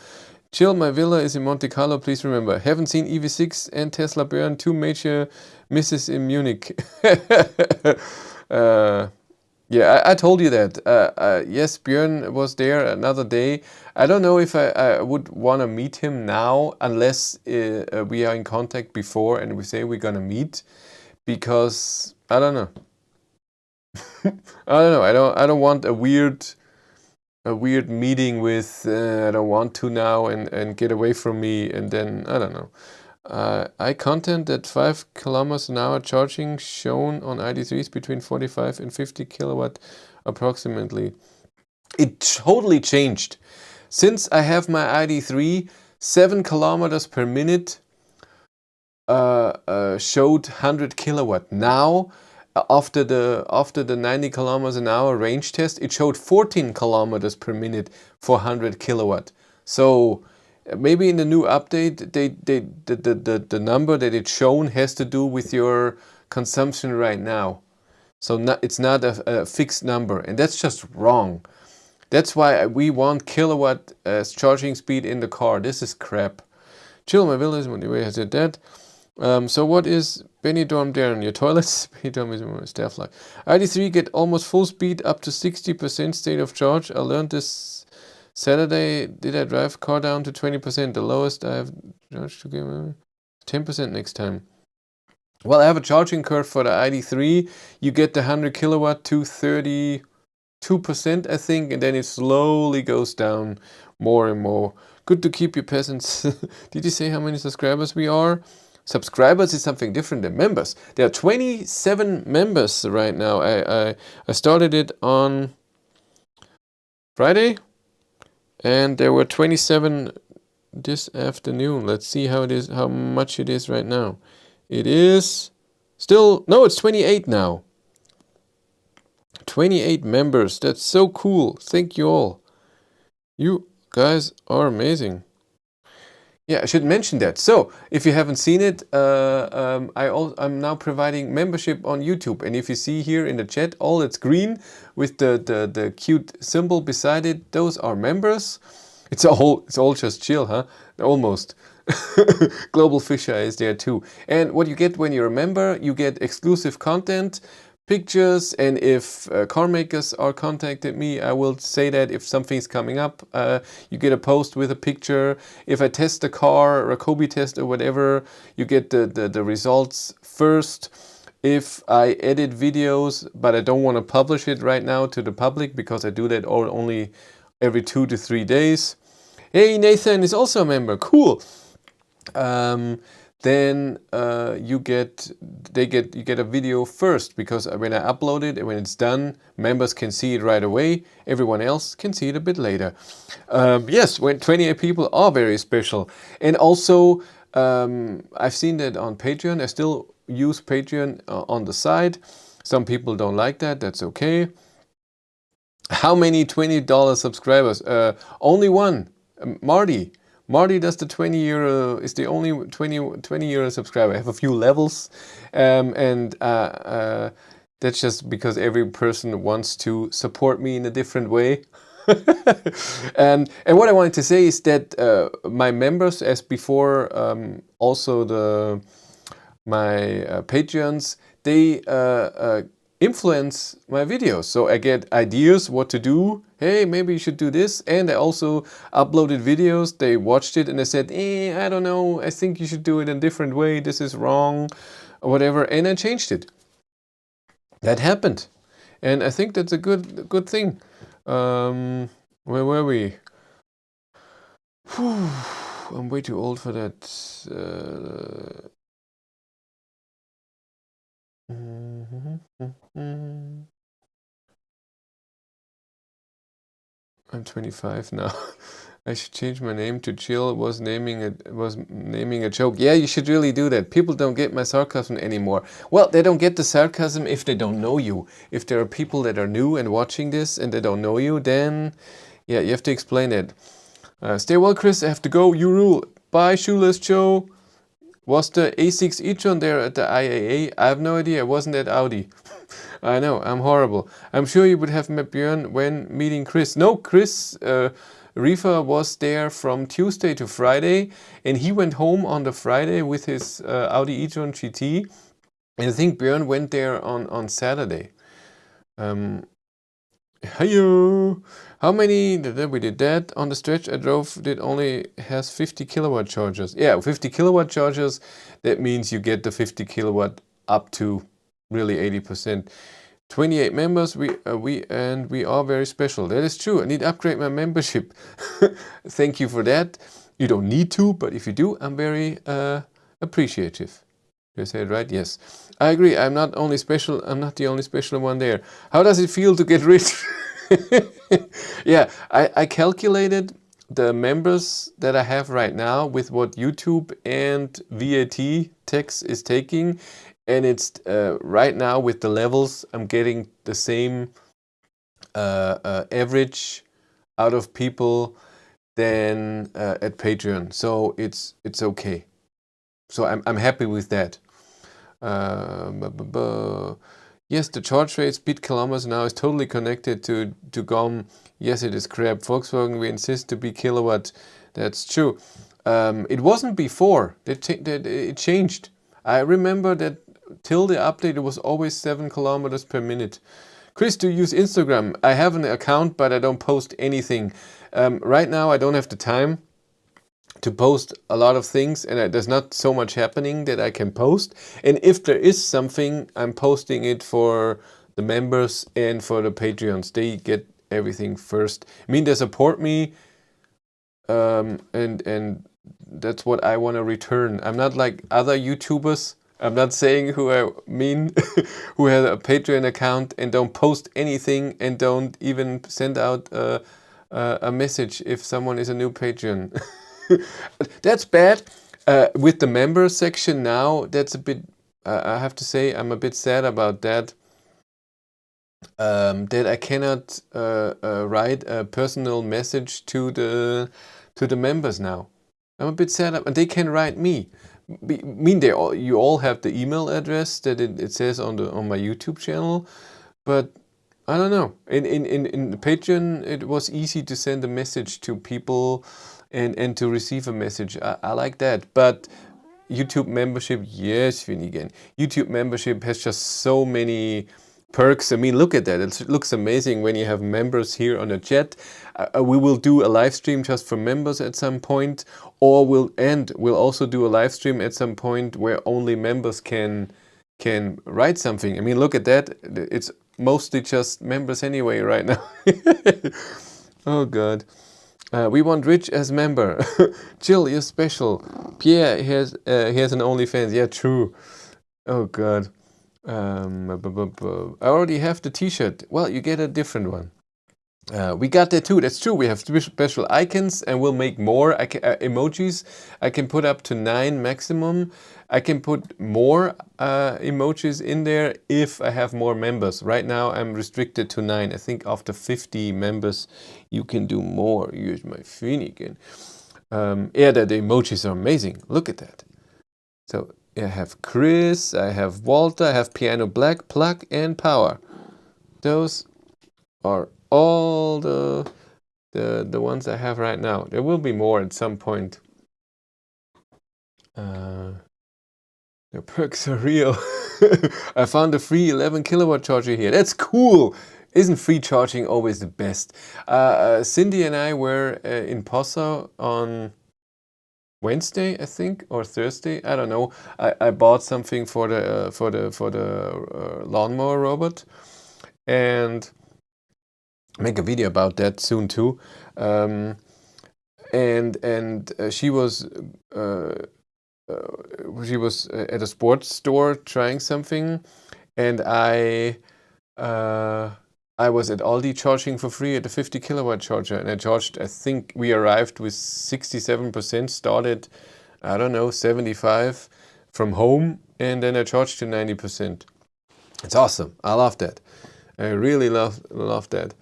Chill, my villa is in Monte Carlo, please remember. Haven't seen EV6 and Tesla Björn, 2 major misses in Munich. Yeah, I told you that. Yes, Björn was there another day. I don't know if I would want to meet him now unless we are in contact before and we say we're going to meet. Because, I don't know. I don't know. I don't want a weird meeting with, I don't want to now and get away from me and then, I don't know. I content that 5 kilometers an hour charging shown on Id.3 is between 45 and 50 kilowatt approximately. It totally changed. Since I have my Id.3, 7 kilometers per minute showed 100 kilowatt. Now, after the 90 kilometers an hour range test, it showed 14 kilometers per minute for 100 kilowatt. So maybe in the new update, the number that it's shown has to do with your consumption right now. So it's not a fixed number, and that's just wrong. That's why we want kilowatt as charging speed in the car. This is crap. Chill, my village, anyway, I said that. So what is Benidorm Darren? Your toilets? Benidorm is more staff life. Id.3 get almost full speed up to 60% state of charge. I learned this Saturday. Did I drive car down to 20%? The lowest I have charged to give 10% next time. Well, I have a charging curve for the Id.3. You get the 100 kilowatt to 32%, I think, and then it slowly goes down more and more. Good to keep your peasants. Did you say how many subscribers we are? Subscribers is something different than members. There are 27 members right now. I started it on Friday, and there were 27 this afternoon. Let's see how it is, how much it is right now. It is still, no, it's 28 now. 28 members. That's so cool. Thank you all. You guys are amazing. Yeah, I should mention that. So, if you haven't seen it, I'm now providing membership on YouTube. And if you see here in the chat, all it's green with the cute symbol beside it, those are members. It's all just chill, huh? Almost. Global Fisher is there too. And what you get when you're a member, you get exclusive content, pictures, and if car makers are contacted me, I will say that if something's coming up, you get a post with a picture. If I test a car or a Kobe test or whatever, you get the results first. If I edit videos, but I don't want to publish it right now to the public because I do that only every 2 to 3 days. Hey, Nathan is also a member. Cool. Then you get a video first, because when I upload it and when it's done, members can see it right away. Everyone else can see it a bit later. Yes, when 28 people are very special. And also, I've seen that on Patreon. I still use Patreon on the side. Some people don't like that. That's okay. How many $20 subscribers? Only one. Marty. Marty does the 20 euro, is the only 20 euro subscriber. I have a few levels, and that's just because every person wants to support me in a different way. And what I wanted to say is that my members, as before, also my Patreons, they influence my videos. So I get ideas what to do. Hey, maybe you should do this. And I also uploaded videos. They watched it and they said, I don't know, I think you should do it in a different way. This is wrong, or whatever. And I changed it. That happened. And I think that's a good thing. Where were we? Whew, I'm way too old for that. I'm 25 now. I should change my name to Chill. Was naming a joke. Yeah, you should really do that. People don't get my sarcasm anymore. Well, they don't get the sarcasm if they don't know you. If there are people that are new and watching this and they don't know you, then yeah, you have to explain it. Stay well, Chris. I have to go. You rule. Bye, Shoeless Joe. Was the A6 e-tron there at the IAA? I have no idea. I wasn't at Audi. I know, I'm horrible. I'm sure you would have met Björn when meeting Chris. No, Chris Rifa was there from Tuesday to Friday, and he went home on the Friday with his Audi e-tron GT. And I think Björn went there on Saturday. Hiyo! How many, we did that. On the stretch I drove, it only has 50 kilowatt chargers. Yeah, 50 kilowatt chargers, that means you get the 50 kilowatt up to really 80%. 28 members, we are very special. That is true. I need to upgrade my membership. Thank you for that. You don't need to, but if you do, I'm very appreciative. Did I say it right? Yes. I agree. I'm not the only special one there. How does it feel to get rich? Yeah, I calculated the members that I have right now with what YouTube and VAT tax is taking, and it's right now with the levels, I'm getting the same average out of people than at Patreon. So it's okay. So I'm happy with that. Yes, the charge rate, speed kilometers now is totally connected to GOM. Yes, it is crap. Volkswagen, we insist to be kilowatt. That's true. It wasn't before. It changed. I remember that till the update, it was always 7 kilometers per minute. Chris, do you use Instagram? I have an account, but I don't post anything. Right now, I don't have the time to post a lot of things, and there's not so much happening that I can post. And if there is something, I'm posting it for the members and for the Patreons. They get everything first. I mean, they support me, and that's what I want to return. I'm not like other YouTubers. I'm not saying who I mean, who has a Patreon account and don't post anything and don't even send out a message if someone is a new Patreon. That's bad. With the member section now, that's a bit, I have to say, I'm a bit sad about that. That I cannot write a personal message to the members now. I'm a bit sad, and they can write me. I mean, you all have the email address that it says on my YouTube channel, but I don't know. In Patreon, it was easy to send a message to people and to receive a message. I like that. But YouTube membership, yes, Finnegan. YouTube membership has just so many perks. I mean, look at that. It looks amazing when you have members here on the chat. We will do a live stream just for members at some point, or we'll also do a live stream at some point where only members can write something. I mean, look at that. It's mostly just members anyway right now. Oh God. We want Rich as member. Jill, you're special. Pierre he has an OnlyFans. Yeah, true. Oh God. I already have the t-shirt. Well, you get a different one. We got that too. That's true. We have special icons, and we'll make more emojis. I can put up to 9 maximum. I can put more emojis in there if I have more members. Right now, I'm restricted to 9. I think after 50 members, you can do more. Use my Finnegan. Yeah, the emojis are amazing. Look at that. So I have Chris, I have Walter, I have Piano Black, Plug, and Power. Those are all the ones I have right now. There will be more at some point. The perks are real. I found a free 11 kilowatt charger here. That's cool. Isn't free charging always the best? Cindy and I were in Posa on Wednesday, I think, or Thursday. I don't know. I bought something for the lawnmower robot, and make a video about that soon too. And she was at a sports store trying something, and I was at Aldi charging for free at a 50 kilowatt charger, and I charged, I think we arrived with 67%, started, I don't know, 75 from home, and then I charged to 90%. It's awesome. I love that. I really love that.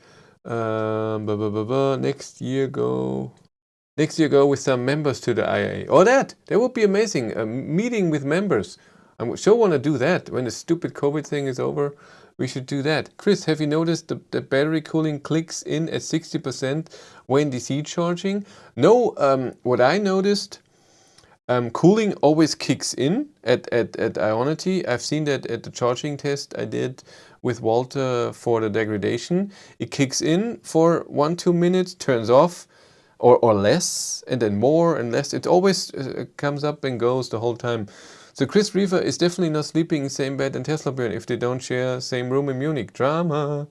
Next year go with some members to the IA. Oh, that would be amazing. A meeting with members. I sure want to do that when the stupid COVID thing is over. We should do that. Chris, have you noticed the battery cooling clicks in at 60% when DC charging? No, what I noticed, cooling always kicks in at Ionity. I've seen that at the charging test I did with Walter for the Degradation. It kicks in for 1-2 minutes, turns off, or less, and then more and less. It always comes up and goes the whole time. So Chris Reefer is definitely not sleeping in the same bed and Tesla Burn if they don't share same room in Munich. Drama.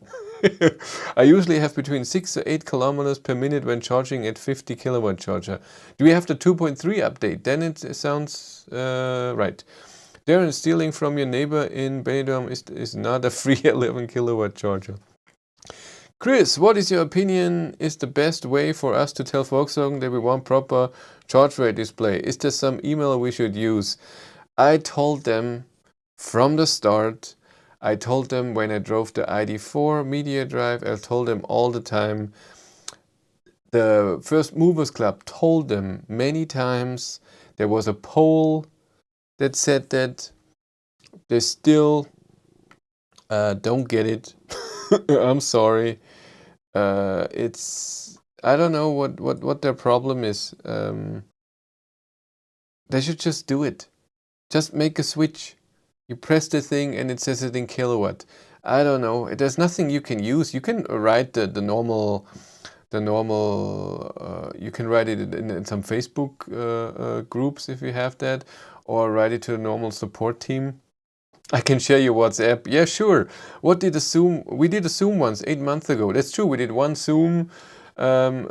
I usually have between 6 to 8 kilometers per minute when charging at 50 kilowatt charger. Do we have the 2.3 update? Then it sounds right. Darren, stealing from your neighbor in Benidorm is not a free 11 kilowatt charger. Chris, what is your opinion is the best way for us to tell Volkswagen that we want proper charge rate display? Is there some email we should use? I told them from the start, I told them when I drove the ID.4 media drive, I told them all the time. The First Movers Club told them many times. There was a poll that said that. They still don't get it. I'm sorry. I don't know what their problem is. They should just do it. Just make a switch. You press the thing and it says it in kilowatt. I don't know. There's nothing you can use. You can write the normal. You can write it in some Facebook groups if you have that, or write it to a normal support team. I can share your WhatsApp. Yeah, sure. What did the Zoom? We did a Zoom once 8 months ago. That's true. We did one Zoom, 7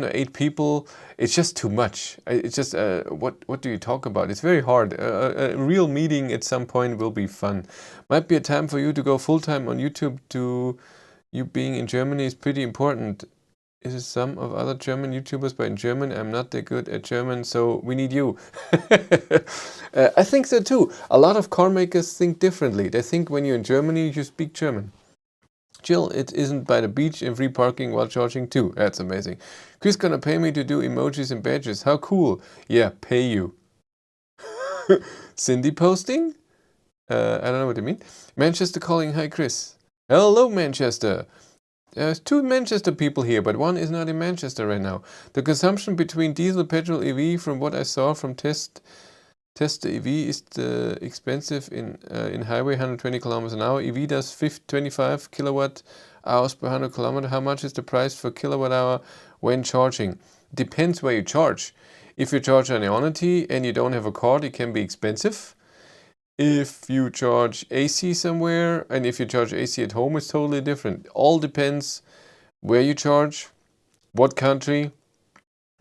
or 8 people. It's just too much. It's just what do you talk about? It's very hard. A real meeting at some point will be fun. Might be a time for you to go full time on YouTube. To you being in Germany is pretty important. Is it some of other German YouTubers, but in German I'm not that good at German, so we need you. I think so too. A lot of car makers think differently. They think when you're in Germany, you speak German. Jill, it isn't by the beach and free parking while charging too. That's amazing. Chris gonna pay me to do emojis and badges. How cool. Yeah, pay you. Cindy posting? I don't know what you mean. Manchester calling. Hi, Chris. Hello, Manchester. There's 2 Manchester people here, but one is not in Manchester right now. The consumption between diesel, petrol, EV, from what I saw from test the EV is expensive in highway 120 kilometers an hour. EV does 25 kilowatt hours per 100 kilometer. How much is the price for kilowatt hour when charging? Depends where you charge. If you charge on Ionity and you don't have a card, it can be expensive. If you charge AC somewhere, and if you charge AC at home, it's totally different. All depends where you charge, what country.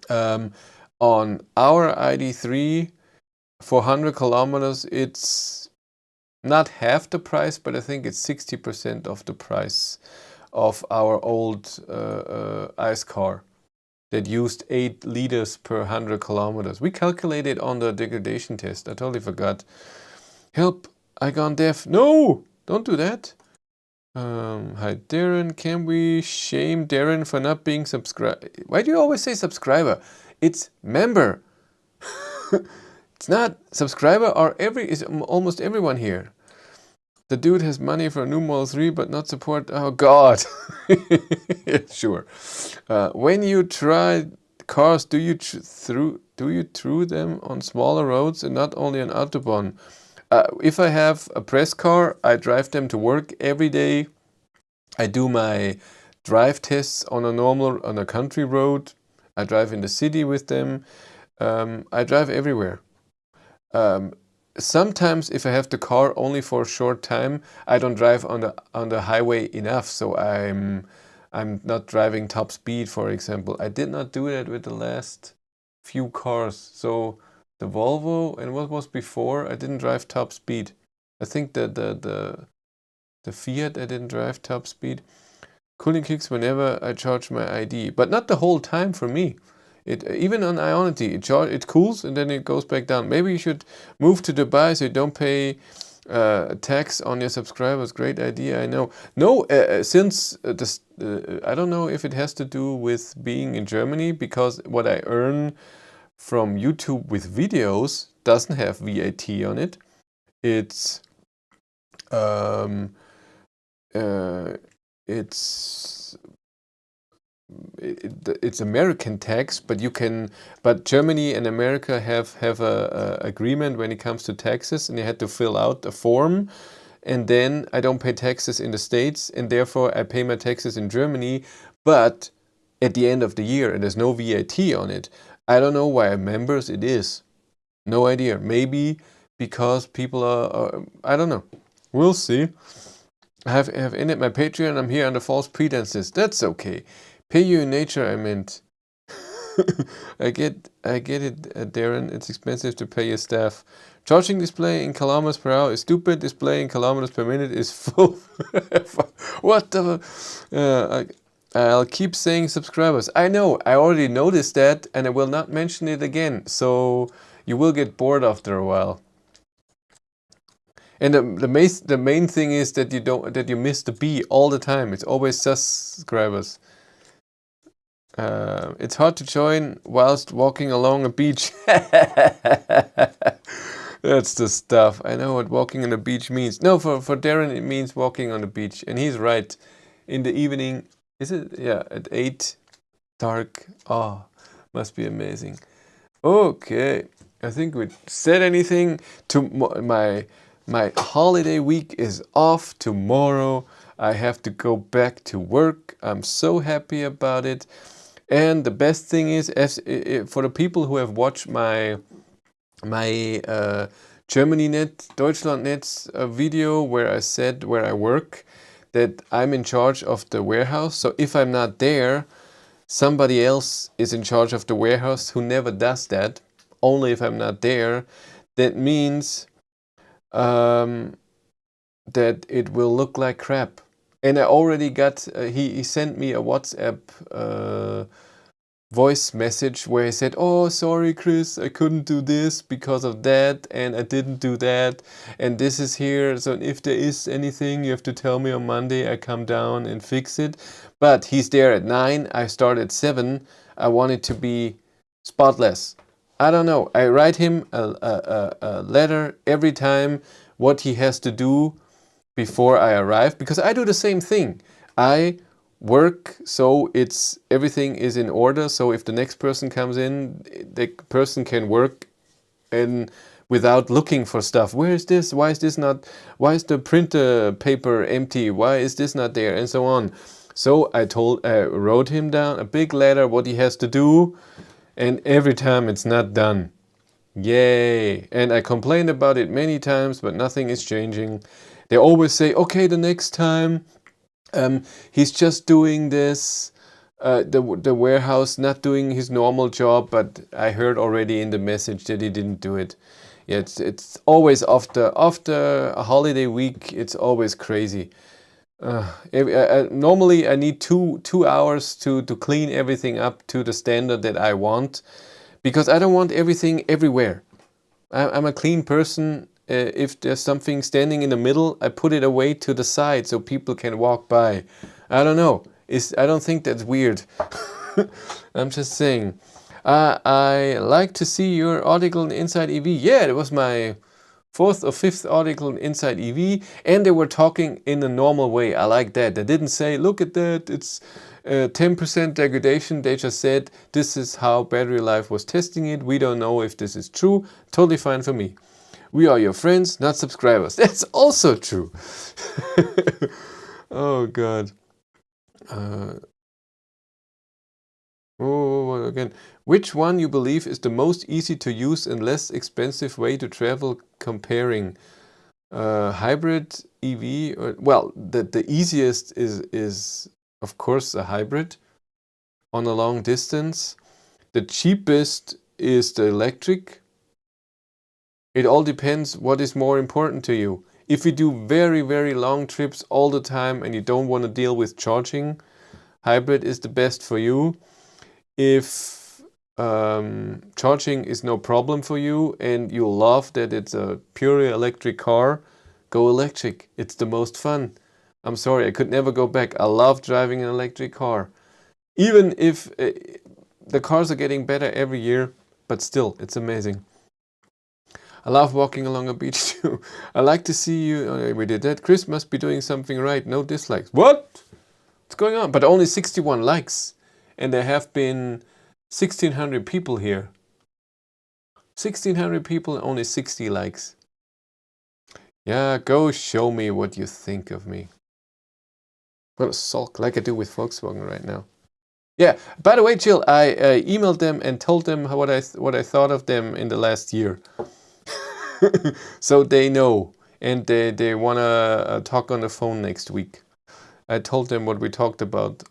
On our Id.3, for 100 kilometers, it's not half the price, but I think it's 60% of the price of our old ICE car that used 8 liters per 100 kilometers. We calculated on the degradation test. I totally forgot. Help, I gone deaf. No, don't do that. Hi, Darren. Can we shame Darren for not being subscriber? Why do you always say subscriber? It's member. It's not subscriber or is almost everyone here. The dude has money for a new Model 3 but not support. Oh God. Sure. When you try cars, do you through them on smaller roads and not only on Autobahn? If I have a press car, I drive them to work every day. I do my drive tests on a country road. I drive in the city with them. I drive everywhere. Sometimes if I have the car only for a short time, I don't drive on the highway enough, so I'm not driving top speed, for example. I did not do that with the last few cars. So the Volvo and what was before, I didn't drive top speed. I think that the Fiat, I didn't drive top speed. Cooling kicks whenever I charge my ID, but not the whole time for me. Even on Ionity, it cools and then it goes back down. Maybe you should move to Dubai so you don't pay tax on your subscribers. Great idea, I know. No, since I don't know if it has to do with being in Germany, because what I earn from YouTube with videos doesn't have VAT on it. It's it's American tax, but Germany and America have a agreement when it comes to taxes, and you had to fill out a form, and then I don't pay taxes in the States, and therefore I pay my taxes in Germany, but at the end of the year, and there's no VAT on it. I don't know why members it is. No idea. Maybe because people are I don't know. We'll see. I have ended my Patreon. I'm here under false pretenses. That's okay. Pay you in nature, I meant. I get it, Darren. It's expensive to pay your staff. Charging display in kilometers per hour is stupid. Display in kilometers per minute is full. What the? I'll keep saying subscribers. I know. I already noticed that, and I will not mention it again. So you will get bored after a while. And the main thing is that you miss the B all the time. It's always subscribers. It's hard to join whilst walking along a beach. That's the stuff. I know what walking on the beach means. No, for Darren it means walking on the beach. And he's right. In the evening, is it? Yeah, at 8, dark. Oh, must be amazing. Okay, I think we said anything. My holiday week is off tomorrow. I have to go back to work. I'm so happy about it. And the best thing is, for the people who have watched my Germany.net, Deutschland.net video where I said where I work, that I'm in charge of the warehouse. So if I'm not there, somebody else is in charge of the warehouse who never does that. Only if I'm not there. That means that it will look like crap. And I already got, he sent me a WhatsApp voice message where he said, oh, sorry, Chris, I couldn't do this because of that, and I didn't do that, and this is here, so if there is anything, you have to tell me on Monday, I come down and fix it. But he's there at 9, I start at 7, I want it to be spotless. I don't know, I write him a letter every time what he has to do before I arrive, because I do the same thing. I work so everything is in order, so if the next person comes in, the person can work and without looking for stuff. Where is this? Why is this not? Why is the printer paper empty? Why is this not there? And so on. So I wrote him down a big letter what he has to do, and every time it's not done. Yay! And I complained about it many times, but nothing is changing. They always say, okay, the next time he's just doing this, the warehouse, not doing his normal job, but I heard already in the message that he didn't do it. Yeah, it's always after a holiday week, it's always crazy. Normally I need two hours to clean everything up to the standard that I want, because I don't want everything everywhere. I'm a clean person. If there's something standing in the middle, I put it away to the side so people can walk by. I don't know. I don't think that's weird. I'm just saying. I like to see your article in Inside EV. Yeah, it was my 4th or 5th article in Inside EV, and they were talking in a normal way. I like that. They didn't say, look at that, it's 10% degradation. They just said, this is how Battery Life was testing it. We don't know if this is true. Totally fine for me. We are your friends, not subscribers. That's also true. Oh, God. Again. Which one you believe is the most easy to use and less expensive way to travel comparing? Hybrid, EV? Well, the easiest is, of course, a hybrid on a long distance. The cheapest is the electric. It all depends what is more important to you. If you do very, very long trips all the time and you don't want to deal with charging, hybrid is the best for you. If charging is no problem for you and you love that it's a purely electric car, go electric. It's the most fun. I'm sorry, I could never go back. I love driving an electric car. Even if the cars are getting better every year, but still, it's amazing. I love walking along a beach too. I like to see you. Okay, we did that. Chris must be doing something right. No dislikes. What? What's going on? But only 61 likes. And there have been 1,600 people here. 1,600 people, only 60 likes. Yeah, go show me what you think of me. I'm gonna sulk like I do with Volkswagen right now. Yeah, by the way, Jill, I emailed them and told them what I thought of them in the last year. So they know, and they want to talk on the phone next week. I told them what we talked about.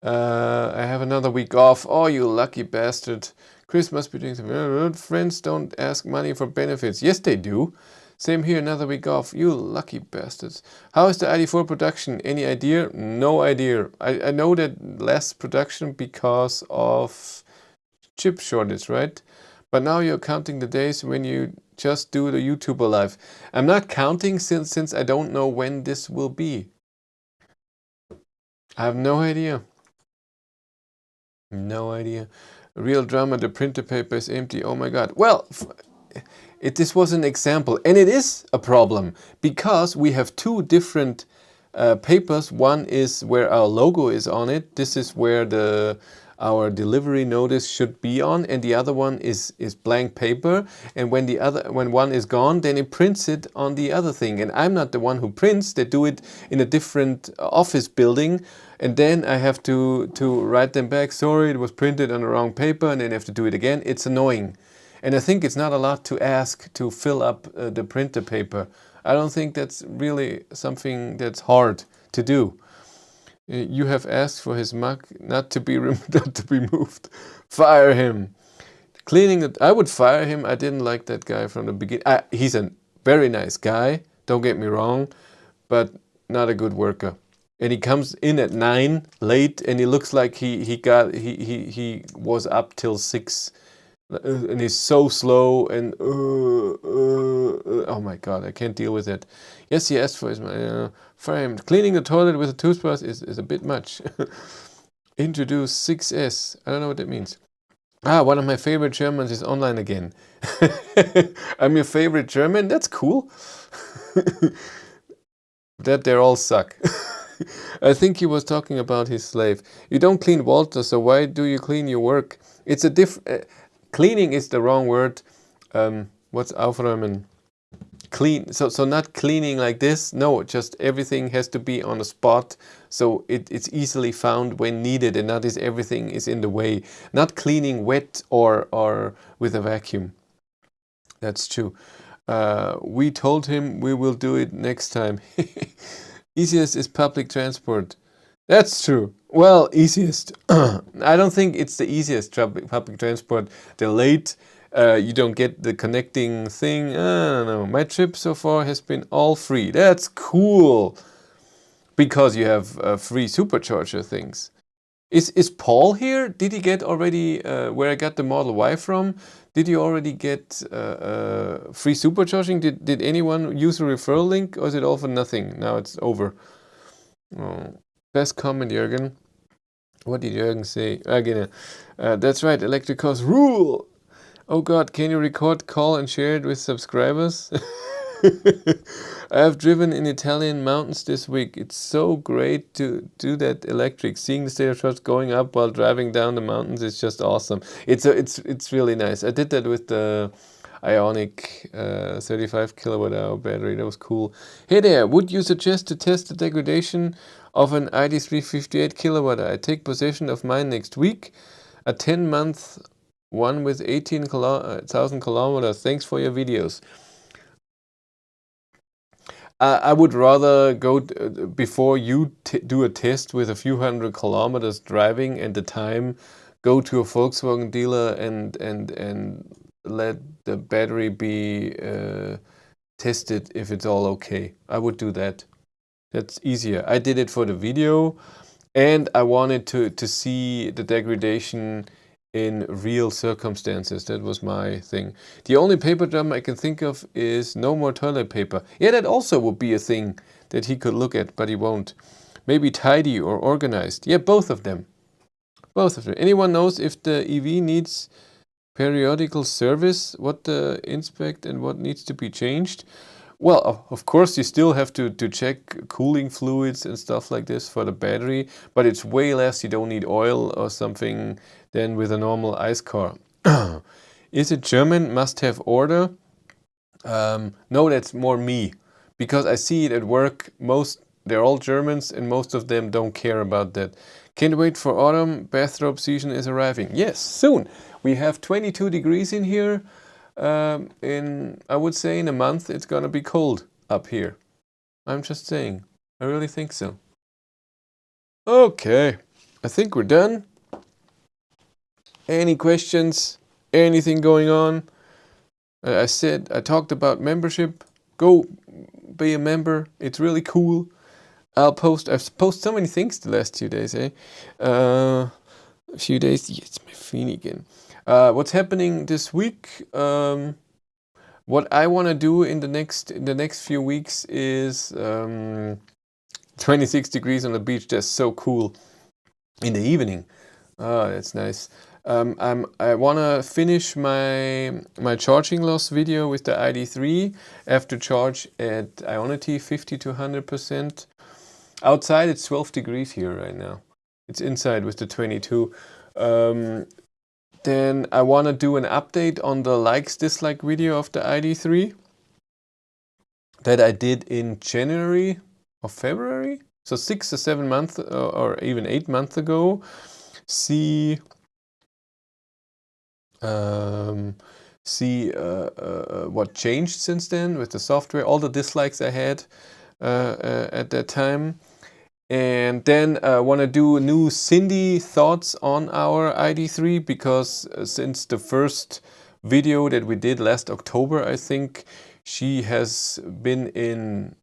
I have another week off. Oh, you lucky bastard. Chris must be doing something. Friends don't ask money for benefits. Yes, they do. Same here, another week off. You lucky bastards. How is the ID4 production? Any idea? No idea. I know that less production because of chip shortage, right? But now you're counting the days when you just do the YouTuber live. I'm not counting since I don't know when this will be. I have no idea. No idea. Real drama, the printer paper is empty. Oh my god. Well, this was an example, and it is a problem because we have two different papers. One is where our logo is on it. This is where our delivery notice should be on, and the other one is blank paper. And when one is gone, then it prints it on the other thing. And I'm not the one who prints. They do it in a different office building. And then I have to write them back. Sorry, it was printed on the wrong paper, and then I have to do it again. It's annoying. And I think it's not a lot to ask to fill up the printer paper. I don't think that's really something that's hard to do. You have asked for his mug not to be moved. Fire him. Cleaning it. I would fire him. I didn't like that guy from the beginning. He's a very nice guy. Don't get me wrong, but not a good worker. And he comes in at 9 late, and he looks like he was up till 6, and he's so slow and oh my god, I can't deal with it. Yes, he asked for his fire him. Cleaning the toilet with a toothbrush is a bit much. Introduce 6S. I don't know what that means. One of my favorite Germans is online again. I'm your favorite German? That's cool. That they all suck. I think he was talking about his slave. You don't clean Walter, so why do you clean your work? It's a cleaning is the wrong word. What's aufräumen? Clean. So not cleaning like this. No, just everything has to be on a spot, so it's easily found when needed, and not is everything is in the way. Not cleaning wet or with a vacuum. That's true. We told him we will do it next time. Easiest is public transport. That's true. Well, easiest. I don't think it's the easiest public transport. They're late. You don't get the connecting thing. I don't know. My trip so far has been all free. That's cool. Because you have free Supercharger things. Is Paul here? Did he get already where I got the Model Y from? Did you already get free supercharging? Did anyone use a referral link, or is it all for nothing? Now it's over. Oh. Best comment, Jürgen. What did Jürgen say? Again, that's right, electric cars rule! Oh god, can you record, call and share it with subscribers? I have driven in Italian mountains this week. It's so great to do that electric. Seeing the state of trust going up while driving down the mountains is just awesome. It's really nice. I did that with the Ionic 35 kilowatt hour battery. That was cool. Hey there, would you suggest to test the degradation of an Id.3 58 kilowatt hour? I take possession of mine next week. A 10-month one with 18,000 kilometers. Thanks for your videos. I would rather go before you do a test with a few hundred kilometers driving and the time, go to a Volkswagen dealer and let the battery be tested if it's all okay. I would do that. That's easier. I did it for the video, and I wanted to see the degradation in real circumstances. That was my thing. The only paper drama I can think of is no more toilet paper. Yeah, that also would be a thing that he could look at, but he won't. Maybe tidy or organized. Yeah, both of them. Both of them. Anyone knows if the EV needs periodical service, what to inspect and what needs to be changed? Well, of course you still have to check cooling fluids and stuff like this for the battery, but it's way less. You don't need oil or something than with a normal ICE car. Is it German? Must have order? No, that's more me, because I see it at work. They're all Germans and most of them don't care about that. Can't wait for autumn. Bathrobe season is arriving. Yes, soon. We have 22 degrees in here. I would say in a month it's gonna be cold up here. I'm just saying. I really think so. Okay, I think we're done. Any questions? anything going on. I talked about membership. Go be a member. It's really cool. I've posted so many things the last 2 days, eh? A few days. Yeah, it's my phone again. What's happening this week? What I want to do in the next few weeks is 26 degrees on the beach. That's so cool. In the evening. Oh, that's nice. I want to finish my charging loss video with the Id.3 after charge at Ionity 50 to 100%. Outside it's 12 degrees here right now. It's inside with the 22. Then I want to do an update on the dislike video of the Id.3 that I did in January or February. So 6 or 7 months or even 8 months ago. See what changed since then with the software, all the dislikes I had at that time. And then I want to do new Cindy thoughts on our Id.3 because since the first video that we did last October, I think, she has been in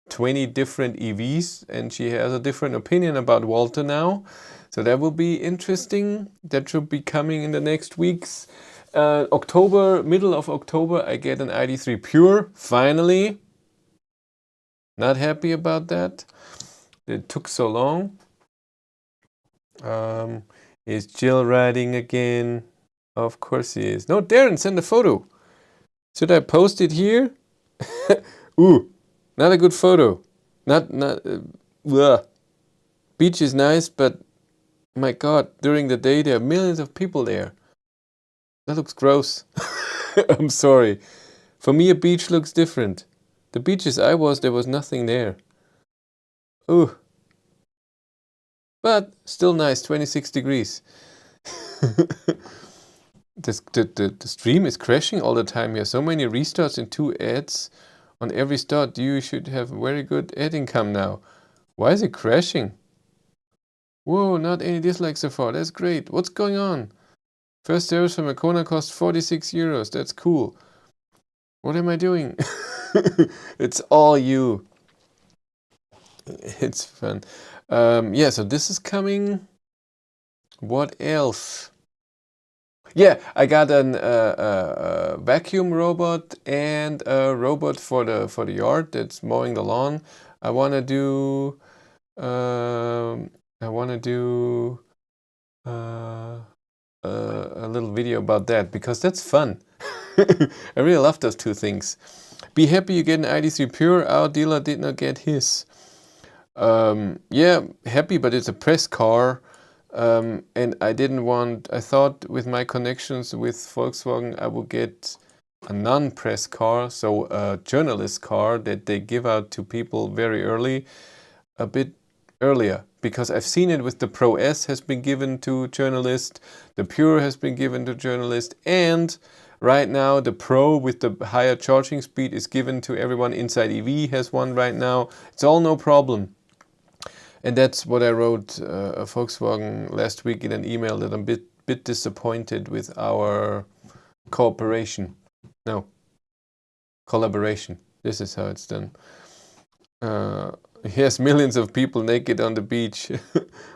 20 different EVs and she has a different opinion about Walter now. So that will be interesting. That should be coming in the next weeks. Middle of October, I get an Id.3 Pure, finally. Not happy about that. It took so long. Is Jill riding again? Of course he is. No, Darren, send a photo. Should I post it here? Ooh, not a good photo. Beach is nice, but my God, during the day there are millions of people there. That looks gross. I'm sorry. For me, a beach looks different. The beaches I was, there was nothing there. Ooh. But still nice, 26 degrees. The stream is crashing all the time here. So many restarts and 2 ads on every start. You should have very good ad income now. Why is it crashing? Whoa, not any dislikes so far. That's great. What's going on? First service from Akona cost 46 euros. That's cool. What am I doing? It's all you. It's fun. Yeah, so this is coming. What else? Yeah, I got a vacuum robot and a robot for the yard that's mowing the lawn. I want to do a little video about that because that's fun. I really love those two things. Be happy you get an Id.3 Pure. Our dealer did not get his. Yeah, happy, but it's a press car. And I thought with my connections with Volkswagen, I would get a non-press car, so a journalist car that they give out to people very early, a bit earlier, because I've seen it with the Pro S has been given to journalists, the Pure has been given to journalists, and right now the Pro with the higher charging speed is given to everyone. Inside EV has one right now. It's all no problem. And that's what I wrote Volkswagen last week in an email, that I'm a bit disappointed with our cooperation. No, collaboration. This is how it's done. Yes, millions of people naked on the beach.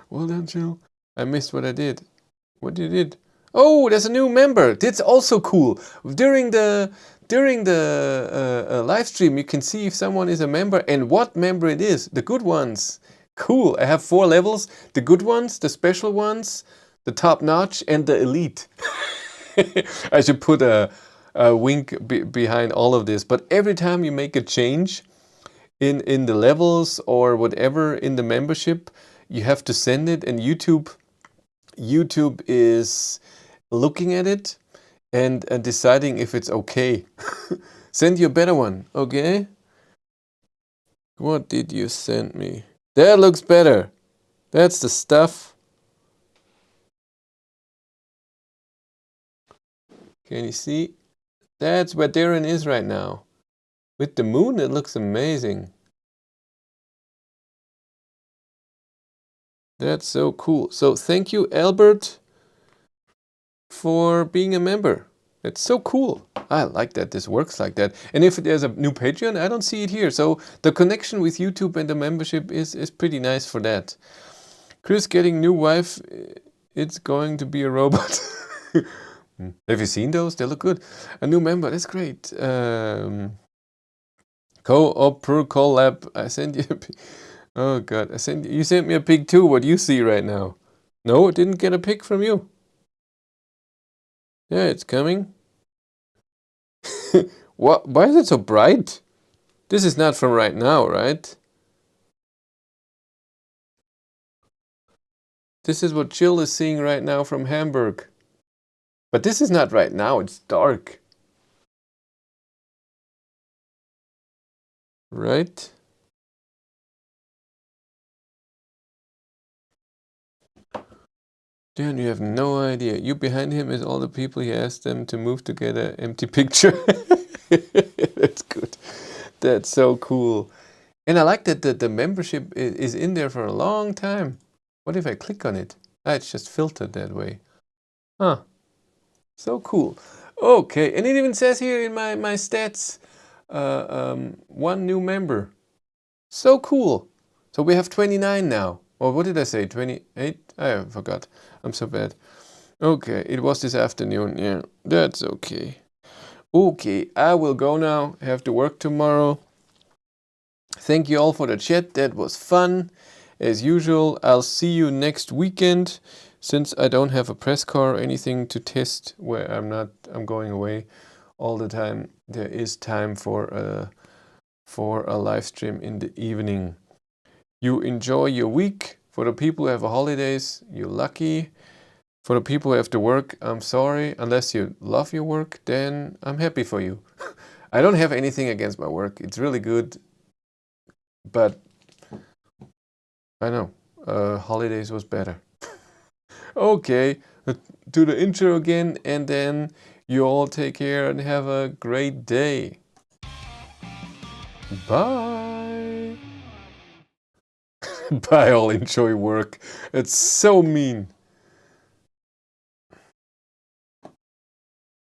Well done, Jill. I missed what I did. What you did? Oh, there's a new member. That's also cool. During the live stream, you can see if someone is a member and what member it is. The good ones. Cool. I have 4 levels. The good ones, the special ones, the top notch, and the elite. I should put a wink behind all of this. But every time you make a change in the levels or whatever in the membership, you have to send it, and YouTube is looking at it and deciding if it's okay. Send you a better one, okay? What did you send me? That looks better. That's the stuff. Can you see? That's where Darren is right now. With the moon, it looks amazing. That's so cool. So thank you, Albert, for being a member. It's so cool. I like that this works like that. And if there's a new Patreon, I don't see it here. So the connection with YouTube and the membership is pretty nice for that. Chris getting new wife. It's going to be a robot. Have you seen those? They look good. A new member. That's great. Co-op per collab. I sent you a pic. Oh God. You sent me a pic too. What do you see right now? No, it didn't get a pic from you. Yeah, it's coming. What? Why is it so bright? This is not from right now, right? This is what Jill is seeing right now from Hamburg. But this is not right now, it's dark. Right? Dan, you have no idea. You behind him is all the people he asked them to move together. Empty picture. That's good. That's so cool. And I like that the membership is in there for a long time. What if I click on it? Ah, it's just filtered that way. Huh. So cool. Okay, and it even says here in my stats, one new member. So cool. So we have 29 now. Or what did I say? 28? I forgot. I'm so bad. Okay, it was this afternoon. Yeah, that's okay. Okay, I will go now. I have to work tomorrow. Thank you all for the chat. That was fun. As usual, I'll see you next weekend. Since I don't have a press car or anything to test where I'm going away all the time, there is time for a live stream in the evening. You enjoy your week. For the people who have holidays, you're lucky. For the people who have to work, I'm sorry. Unless you love your work, then I'm happy for you. I don't have anything against my work. It's really good. But I know, holidays was better. Okay, do the intro again, and then you all take care and have a great day. Bye. Bye all, enjoy work. It's so mean.